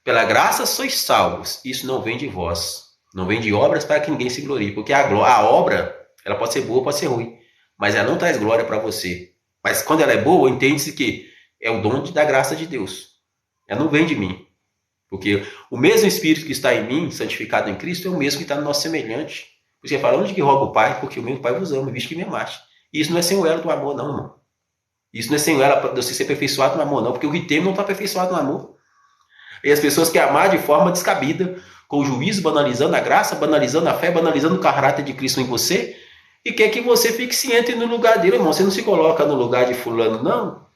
pela graça sois salvos, isso não vem de vós, não vem de obras para que ninguém se glorie, porque a obra, ela pode ser boa, pode ser ruim, mas ela não traz glória para você. Mas quando ela é boa, entende-se que é o dom da graça de Deus, ela não vem de mim. Porque o mesmo Espírito que está em mim, santificado em Cristo, é o mesmo que está no nosso semelhante. Por isso que fala, onde que roga o Pai? Porque o mesmo Pai vos ama, visto que me amaste. E isso não é sem o elo do amor, não, irmão. Isso não é sem o elo de você ser aperfeiçoado no amor, não. Porque o que tem não está aperfeiçoado no amor. E as pessoas querem amar de forma descabida, com o juízo, banalizando a graça, banalizando a fé, banalizando o caráter de Cristo em você, e quer que você fique ciente no lugar dele, irmão. Você não se coloca no lugar de fulano, não.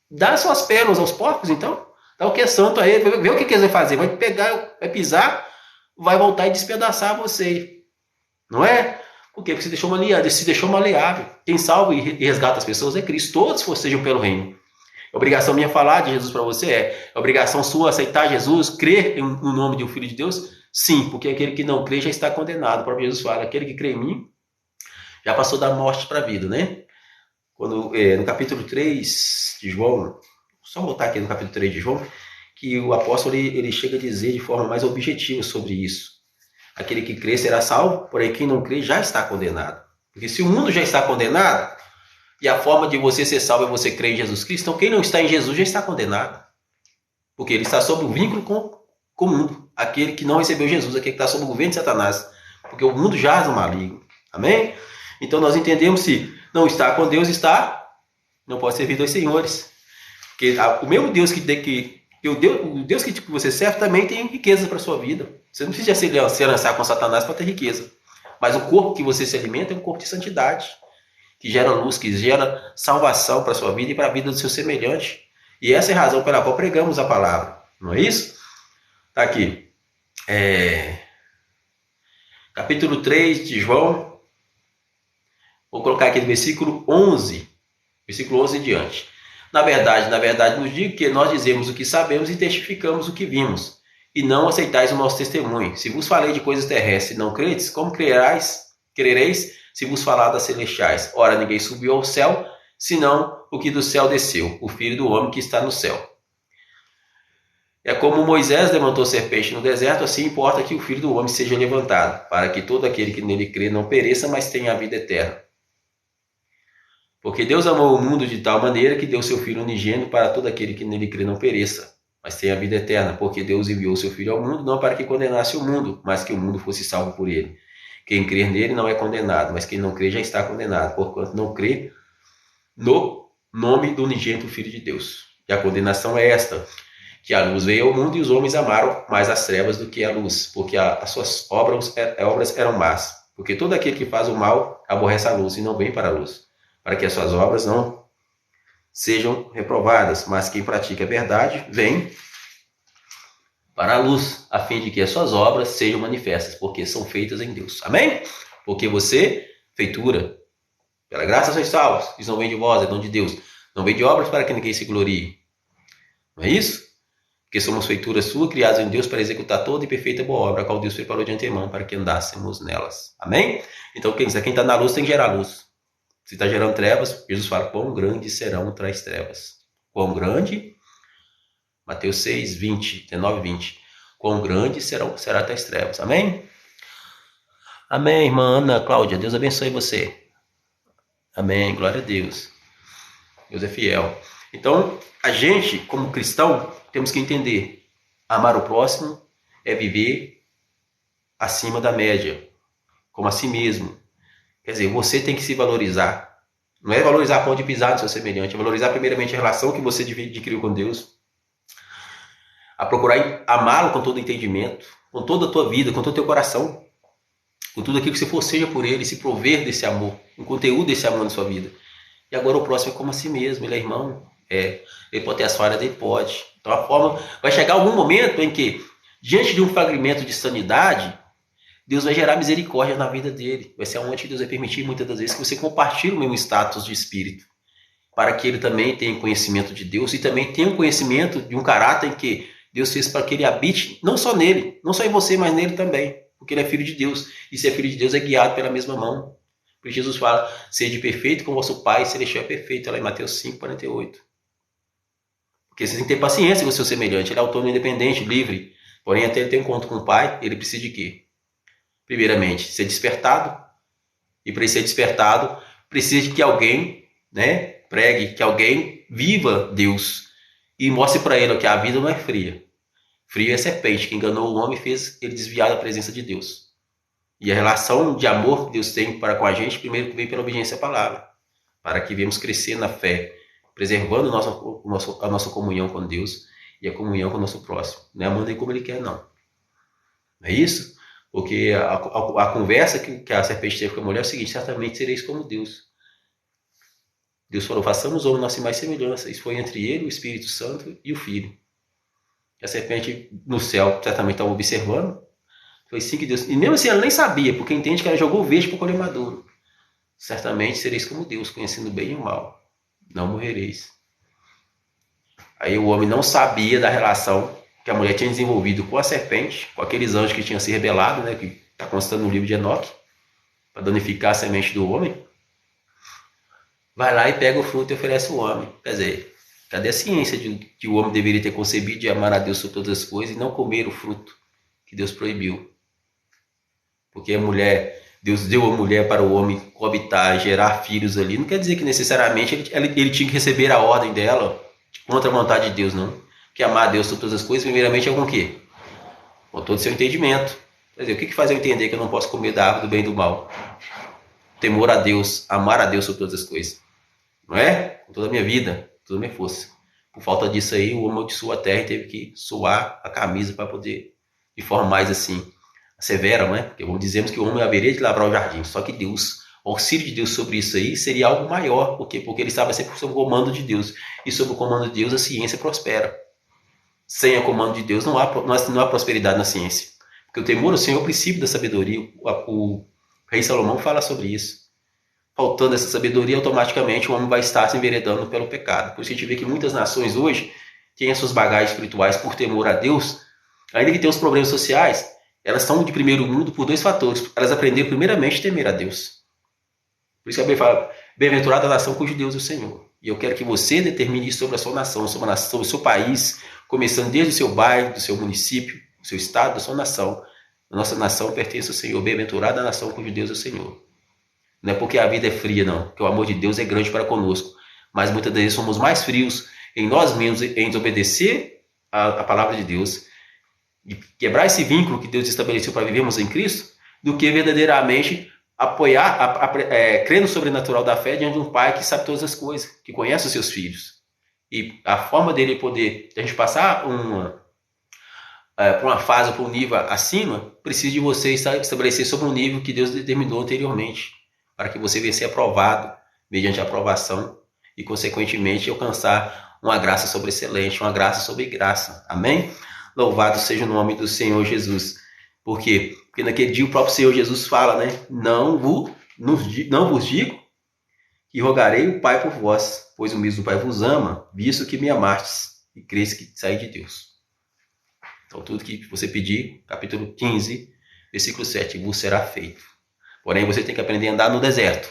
Dá suas pérolas aos porcos, então. Dá o que é santo a ele, vê o que ele vai fazer. Vai pegar, vai pisar, vai voltar e despedaçar você. Não é? Por quê? Porque se deixou maleável. Quem salva e resgata as pessoas é Cristo. Todos sejam pelo reino. A obrigação minha falar de Jesus para você é. A obrigação sua aceitar Jesus, crer no nome de um Filho de Deus? Sim, porque aquele que não crê já está condenado. O próprio Jesus fala, aquele que crê em mim já passou da morte para a vida, né? Quando, no capítulo 3 de João, só voltar aqui no capítulo 3 de João, que o apóstolo ele chega a dizer de forma mais objetiva sobre isso. Aquele que crê será salvo, porém quem não crê já está condenado. Porque se o mundo já está condenado, e a forma de você ser salvo é você crer em Jesus Cristo, então quem não está em Jesus já está condenado. Porque ele está sob um vínculo com o mundo. Aquele que não recebeu Jesus, aquele que está sob o governo de Satanás. Porque o mundo jaz no maligno. Amém? Então nós entendemos se não está com Deus, não pode servir dois senhores. Porque o mesmo Deus o Deus que você serve também tem riqueza para a sua vida. Você não precisa se lançar com Satanás para ter riqueza. Mas o corpo que você se alimenta é um corpo de santidade, que gera luz, que gera salvação para a sua vida e para a vida do seu semelhante. E essa é a razão pela qual pregamos a palavra. Não é isso? Está aqui. Capítulo 3 de João. Vou colocar aqui no versículo 11. Versículo 11 em diante. Na verdade, nos digo que nós dizemos o que sabemos e testificamos o que vimos, e não aceitais o nosso testemunho. Se vos falei de coisas terrestres e não credes, como crereis se vos falar das celestiais? Ora, ninguém subiu ao céu, senão o que do céu desceu, o Filho do homem que está no céu. É como Moisés levantou serpente no deserto, assim importa que o Filho do homem seja levantado, para que todo aquele que nele crê não pereça, mas tenha a vida eterna. Porque Deus amou o mundo de tal maneira que deu seu Filho unigênito para todo aquele que nele crê não pereça, mas tenha a vida eterna. Porque Deus enviou seu Filho ao mundo, não para que condenasse o mundo, mas que o mundo fosse salvo por ele. Quem crer nele não é condenado, mas quem não crê já está condenado, porquanto não crê no nome do unigênito Filho de Deus. E a condenação é esta, que a luz veio ao mundo e os homens amaram mais as trevas do que a luz, porque as suas obras eram más. Porque todo aquele que faz o mal aborrece a luz e não vem para a luz, para que as suas obras não sejam reprovadas. Mas quem pratica a verdade vem para a luz, a fim de que as suas obras sejam manifestas, porque são feitas em Deus. Amém? Porque você, feitura, pela graça sois salvos, isso não vem de vós, é dom de Deus. Não vem de obras para que ninguém se glorie. Não é isso? Porque somos feituras suas, criadas em Deus para executar toda e perfeita boa obra, a qual Deus preparou de antemão para que andássemos nelas. Amém? Então, quem está na luz tem que gerar luz. Se está gerando trevas, Jesus fala, quão grande serão traz trevas. Quão grande? Mateus 6, 20, 19, 20. Quão grande será tais trevas. Amém? Amém, irmã Ana Cláudia. Deus abençoe você. Amém. Glória a Deus. Deus é fiel. Então, a gente, como cristão, temos que entender. Amar o próximo é viver acima da média. Como a si mesmo. Quer dizer, você tem que se valorizar. Não é valorizar a ponto de pisar no seu semelhante. É valorizar primeiramente a relação que você adquiriu com Deus. A procurar amá-lo com todo entendimento, com toda a tua vida, com todo o teu coração, com tudo aquilo que você for, seja por ele, se prover desse amor, um conteúdo desse amor na sua vida. E agora o próximo é como a si mesmo, ele é irmão, ele pode ter as falhas dele, pode. Então a forma, vai chegar algum momento em que, diante de um fragmento de sanidade, Deus vai gerar misericórdia na vida dele. Vai ser onde Deus vai permitir muitas das vezes que você compartilhe o mesmo status de espírito, para que ele também tenha conhecimento de Deus e também tenha um conhecimento de um caráter em que Deus fez para que ele habite, não só nele, não só em você, mas nele também, porque ele é filho de Deus. E se é filho de Deus, é guiado pela mesma mão. Porque Jesus fala, sede perfeito como vosso Pai celestial é perfeito, lá em Mateus 5, 48. Porque você tem que ter paciência com o seu semelhante, ele é autônomo, independente, livre. Porém, até ele ter um encontro com o Pai, ele precisa de quê? Primeiramente, ser despertado. E para ele ser despertado, precisa de que alguém, pregue, que alguém viva Deus. E mostre para ele que a vida não é fria. Fria é a serpente, que enganou o homem e fez ele desviar da presença de Deus. E a relação de amor que Deus tem para com a gente, primeiro vem pela obediência à palavra. Para que venhamos crescer na fé, preservando a nossa comunhão com Deus e a comunhão com o nosso próximo. Não é amando ele como ele quer, não. Não é isso? Porque a conversa que a serpente teve com a mulher é o seguinte, certamente sereis como Deus. Deus falou, façamos homem nossa imagem e semelhança. Isso foi entre ele, o Espírito Santo e o Filho. A serpente no céu certamente estava observando. Foi assim que Deus... E mesmo assim ela nem sabia, porque entende que ela jogou o verde para o colher maduro. Certamente sereis como Deus, conhecendo o bem e o mal. Não morrereis. Aí o homem não sabia da relação que a mulher tinha desenvolvido com a serpente, com aqueles anjos que tinham se rebelado, que está constando no livro de Enoque, para danificar a semente do homem. Vai lá e pega o fruto e oferece ao homem. Quer dizer, cadê a ciência de que o homem deveria ter concebido de amar a Deus sobre todas as coisas e não comer o fruto que Deus proibiu? Porque Deus deu a mulher para o homem coabitar, gerar filhos ali. Não quer dizer que necessariamente ele tinha que receber a ordem dela contra a vontade de Deus, não. Porque amar a Deus sobre todas as coisas, primeiramente, é com o quê? Com todo o seu entendimento. Quer dizer, o que faz eu entender que eu não posso comer da árvore do bem e do mal? Temor a Deus, amar a Deus sobre todas as coisas. Não é? Com toda a minha vida, toda a minha força. Por falta disso aí, o homem amaldiçoou a terra e teve que suar a camisa para poder, de forma mais assim, severa, não é? Porque dizemos que o homem haveria de lavrar o jardim. Só que Deus, o auxílio de Deus sobre isso aí seria algo maior. Por quê? Porque ele estava sempre sob o comando de Deus. E sob o comando de Deus a ciência prospera. Sem o comando de Deus não há prosperidade na ciência. Porque o temor ao Senhor é o princípio da sabedoria. O rei Salomão fala sobre isso. Faltando essa sabedoria, automaticamente o homem vai estar se enveredando pelo pecado. Por isso a gente vê que muitas nações hoje têm as suas bagagens espirituais por temor a Deus, ainda que tenham os problemas sociais, elas são de primeiro mundo por dois fatores. Elas aprenderam primeiramente a temer a Deus. Por isso que a Bíblia fala, bem-aventurada a nação cujo Deus é o Senhor. E eu quero que você determine isso sobre a sua nação, sobre o seu país, começando desde o seu bairro, do seu município, do seu estado, da sua nação. A nossa nação pertence ao Senhor. Bem-aventurada a nação cujo Deus é o Senhor. Não é porque a vida é fria, não. Porque o amor de Deus é grande para conosco. Mas muitas vezes somos mais frios em nós mesmos, em desobedecer a palavra de Deus e quebrar esse vínculo que Deus estabeleceu para vivermos em Cristo, do que verdadeiramente crer no sobrenatural da fé diante de um pai que sabe todas as coisas, que conhece os seus filhos. E a forma dele poder, a gente passar para uma fase, para um nível acima, precisa de você estabelecer sobre um nível que Deus determinou anteriormente, para que você venha ser aprovado mediante a aprovação e, consequentemente, alcançar uma graça sobre excelente, uma graça sobre graça. Amém? Louvado seja o nome do Senhor Jesus. Por quê? Porque naquele dia o próprio Senhor Jesus fala, né? Não vos digo que rogarei o Pai por vós, pois o mesmo Pai vos ama, visto que me amastes e crês que saí de Deus. Então, tudo que você pedir, capítulo 15, versículo 7, vos será feito. Porém, você tem que aprender a andar no deserto.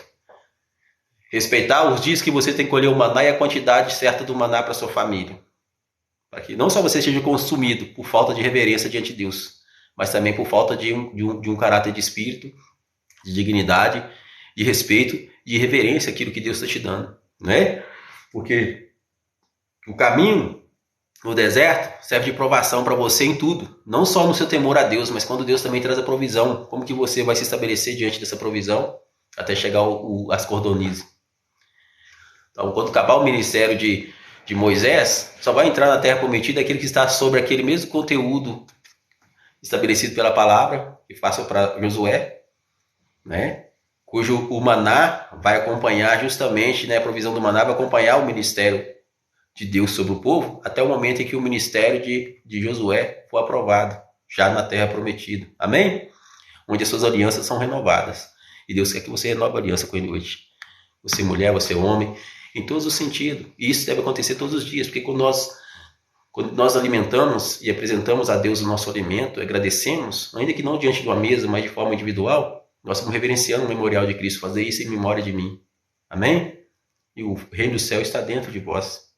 Respeitar os dias que você tem que colher o maná e a quantidade certa do maná para sua família. Para que não só você seja consumido por falta de reverência diante de Deus, mas também por falta de um caráter de espírito, de dignidade, de respeito, de reverência àquilo que Deus está te dando. Não é? Porque o caminho no deserto serve de provação para você em tudo. Não só no seu temor a Deus, mas quando Deus também traz a provisão. Como que você vai se estabelecer diante dessa provisão até chegar às cordonizes? Então, quando acabar o ministério de Moisés, só vai entrar na terra prometida aquele que está sobre aquele mesmo conteúdo estabelecido pela palavra, que faça para Josué, né? Cujo o maná vai acompanhar justamente, né, a provisão do maná vai acompanhar o ministério de Deus sobre o povo, até o momento em que o ministério de Josué for aprovado, já na terra prometida. Amém? Onde as suas alianças são renovadas. E Deus quer que você renove a aliança com ele hoje. Você mulher, você homem, em todos os sentidos. E isso deve acontecer todos os dias, porque quando nós alimentamos e apresentamos a Deus o nosso alimento, agradecemos, ainda que não diante de uma mesa, mas de forma individual, nós estamos reverenciando o memorial de Cristo, fazer isso em memória de mim. Amém? E o reino do céu está dentro de vós.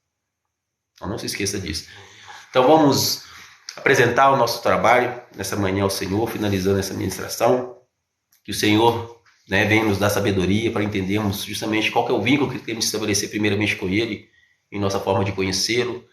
Então não se esqueça disso. Então vamos apresentar o nosso trabalho nessa manhã ao Senhor, finalizando essa ministração. Que o Senhor, né, venha nos dar sabedoria para entendermos justamente qual que é o vínculo que temos de estabelecer primeiramente com Ele, em nossa forma de conhecê-lo,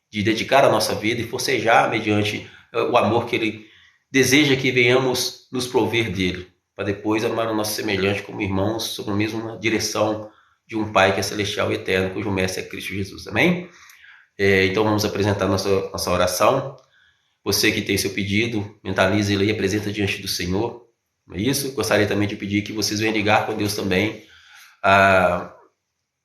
de dedicar a nossa vida e forcejar mediante o amor que Ele deseja que venhamos nos prover dele, para depois amar o nosso semelhante como irmãos, sob a mesma direção de um Pai que é celestial e eterno, cujo mestre é Cristo Jesus. Amém? Então vamos apresentar nossa oração. Você que tem seu pedido, mentalize ele e apresenta diante do Senhor. Não é isso? Gostaria também de pedir que vocês venham ligar com Deus também.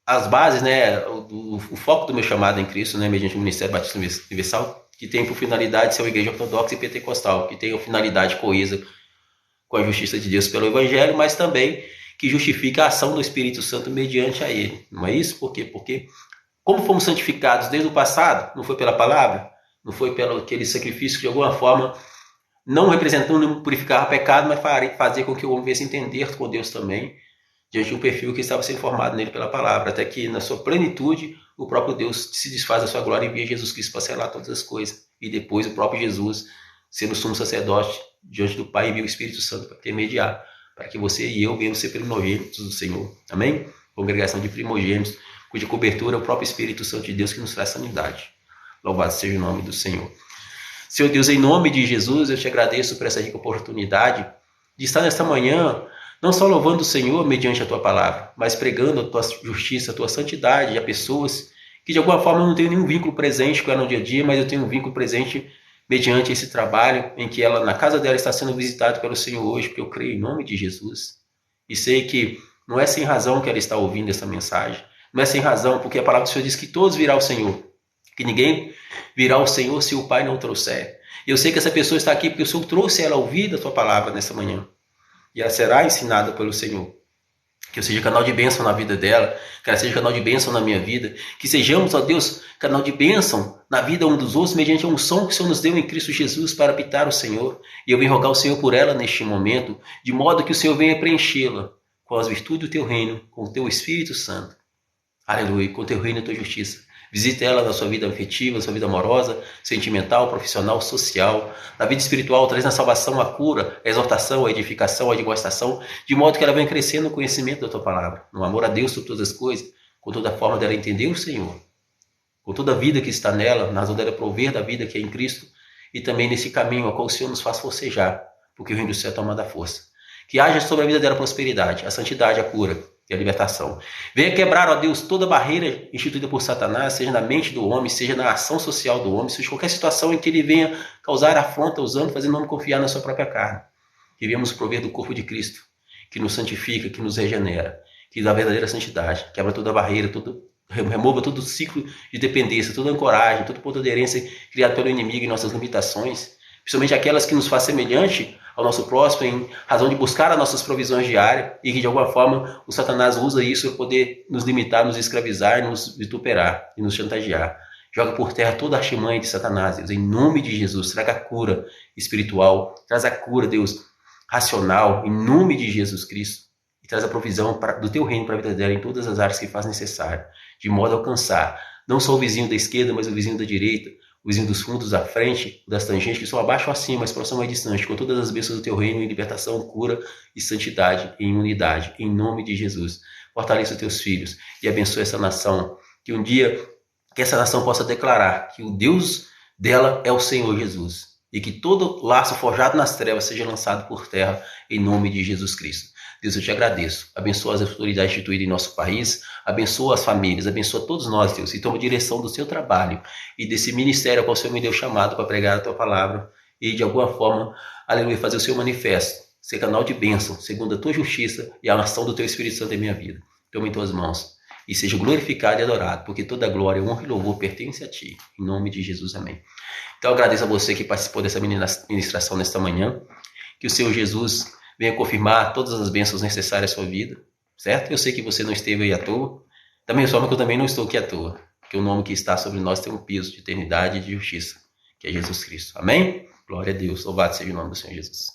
As bases, né, o foco do meu chamado em Cristo, né, mediante o Ministério Batista Universal, que tem por finalidade ser uma igreja ortodoxa e pentecostal, que tem a finalidade coesa com a justiça de Deus pelo Evangelho, mas também que justifica a ação do Espírito Santo mediante a ele. Não é isso? Por quê? Porque como fomos santificados desde o passado, não foi pela palavra, não foi pelo aquele sacrifício que de alguma forma não representando, não purificar o pecado, mas fazer com que o homem viesse entender com Deus também, diante de um perfil que estava sendo formado nele pela palavra, até que na sua plenitude o próprio Deus se desfaz da sua glória e envia Jesus Cristo para selar todas as coisas. E depois o próprio Jesus, sendo sumo sacerdote diante do Pai, envia o Espírito Santo para intermediar, para que você e eu venhamos ser primogênitos do Senhor. Amém? Congregação de primogênitos, cuja cobertura é o próprio Espírito Santo de Deus que nos traz sanidade. Louvado seja o nome do Senhor. Senhor Deus, em nome de Jesus, eu te agradeço por essa rica oportunidade de estar nesta manhã, não só louvando o Senhor mediante a tua palavra, mas pregando a tua justiça, a tua santidade a pessoas que de alguma forma não têm nenhum vínculo presente com ela no dia a dia, mas eu tenho um vínculo presente mediante esse trabalho em que ela, na casa dela, está sendo visitada pelo Senhor hoje, porque eu creio em nome de Jesus. E sei que não é sem razão que ela está ouvindo essa mensagem, não é sem razão, porque a palavra do Senhor diz que todos virá ao Senhor, que ninguém virá ao Senhor se o Pai não trouxer. E eu sei que essa pessoa está aqui porque o Senhor trouxe ela a ouvir da tua palavra nessa manhã. E ela será ensinada pelo Senhor. Que eu seja canal de bênção na vida dela, que ela seja canal de bênção na minha vida, que sejamos, ó Deus, canal de bênção na vida um dos outros, mediante a unção que o Senhor nos deu em Cristo Jesus para habitar o Senhor. E eu venho rogar o Senhor por ela neste momento, de modo que o Senhor venha preenchê-la com as virtudes do teu reino, com o teu Espírito Santo. Aleluia, com o teu reino e a tua justiça. Visite ela na sua vida afetiva, na sua vida amorosa, sentimental, profissional, social, na vida espiritual, traz na salvação a cura, a exortação, a edificação, a admoestação, de modo que ela venha crescendo no conhecimento da tua palavra, no amor a Deus sobre todas as coisas, com toda a forma dela entender o Senhor, com toda a vida que está nela, na razão dela prover da vida que é em Cristo, e também nesse caminho a qual o Senhor nos faz forcejar, porque o reino do céu toma da força. Que haja sobre a vida dela prosperidade, a santidade, a cura e a libertação. Venha quebrar, ó Deus, toda barreira instituída por Satanás, seja na mente do homem, seja na ação social do homem, seja qualquer situação em que ele venha causar afronta, usando, fazendo o homem confiar na sua própria carne. Que viemos prover do corpo de Cristo, que nos santifica, que nos regenera, que dá verdadeira santidade, quebra toda barreira, remova todo ciclo de dependência, toda ancoragem, todo ponto de aderência criado pelo inimigo em nossas limitações, principalmente aquelas que nos faz semelhante ao nosso próximo em razão de buscar as nossas provisões diárias e que de alguma forma o Satanás usa isso para poder nos limitar, nos escravizar, nos vituperar e nos chantagear. Joga por terra toda a artimanha de Satanás, Deus, em nome de Jesus. Traga a cura espiritual, traz a cura, Deus, racional, em nome de Jesus Cristo. E traz a provisão do teu reino para a vida dela em todas as áreas que faz necessário, de modo a alcançar não só o vizinho da esquerda, mas o vizinho da direita, o vizinho dos fundos da frente, das tangentes, que são abaixo ou acima, mais próximo ou mais distante, com todas as bênçãos do teu reino em libertação, cura e santidade, em unidade, em nome de Jesus. Fortaleça os teus filhos e abençoe essa nação, que um dia que essa nação possa declarar que o Deus dela é o Senhor Jesus e que todo laço forjado nas trevas seja lançado por terra em nome de Jesus Cristo. Deus, eu te agradeço. Abençoa as autoridades instituídas em nosso país, abençoa as famílias, abençoa todos nós, Deus, e toma direção do seu trabalho e desse ministério ao qual o Senhor me deu chamado para pregar a tua palavra e, de alguma forma, aleluia, fazer o seu manifesto, ser canal de bênção, segundo a tua justiça e a ação do teu Espírito Santo em minha vida. Toma em tuas mãos e seja glorificado e adorado, porque toda glória, honra e louvor pertence a ti. Em nome de Jesus, amém. Então, eu agradeço a você que participou dessa ministração nesta manhã, que o Senhor Jesus venha confirmar todas as bênçãos necessárias à sua vida, certo? Eu sei que você não esteve aí à toa, da mesma forma que eu também não estou aqui à toa, porque o nome que está sobre nós tem um piso de eternidade e de justiça, que é Jesus Cristo. Amém? Glória a Deus, louvado seja o nome do Senhor Jesus.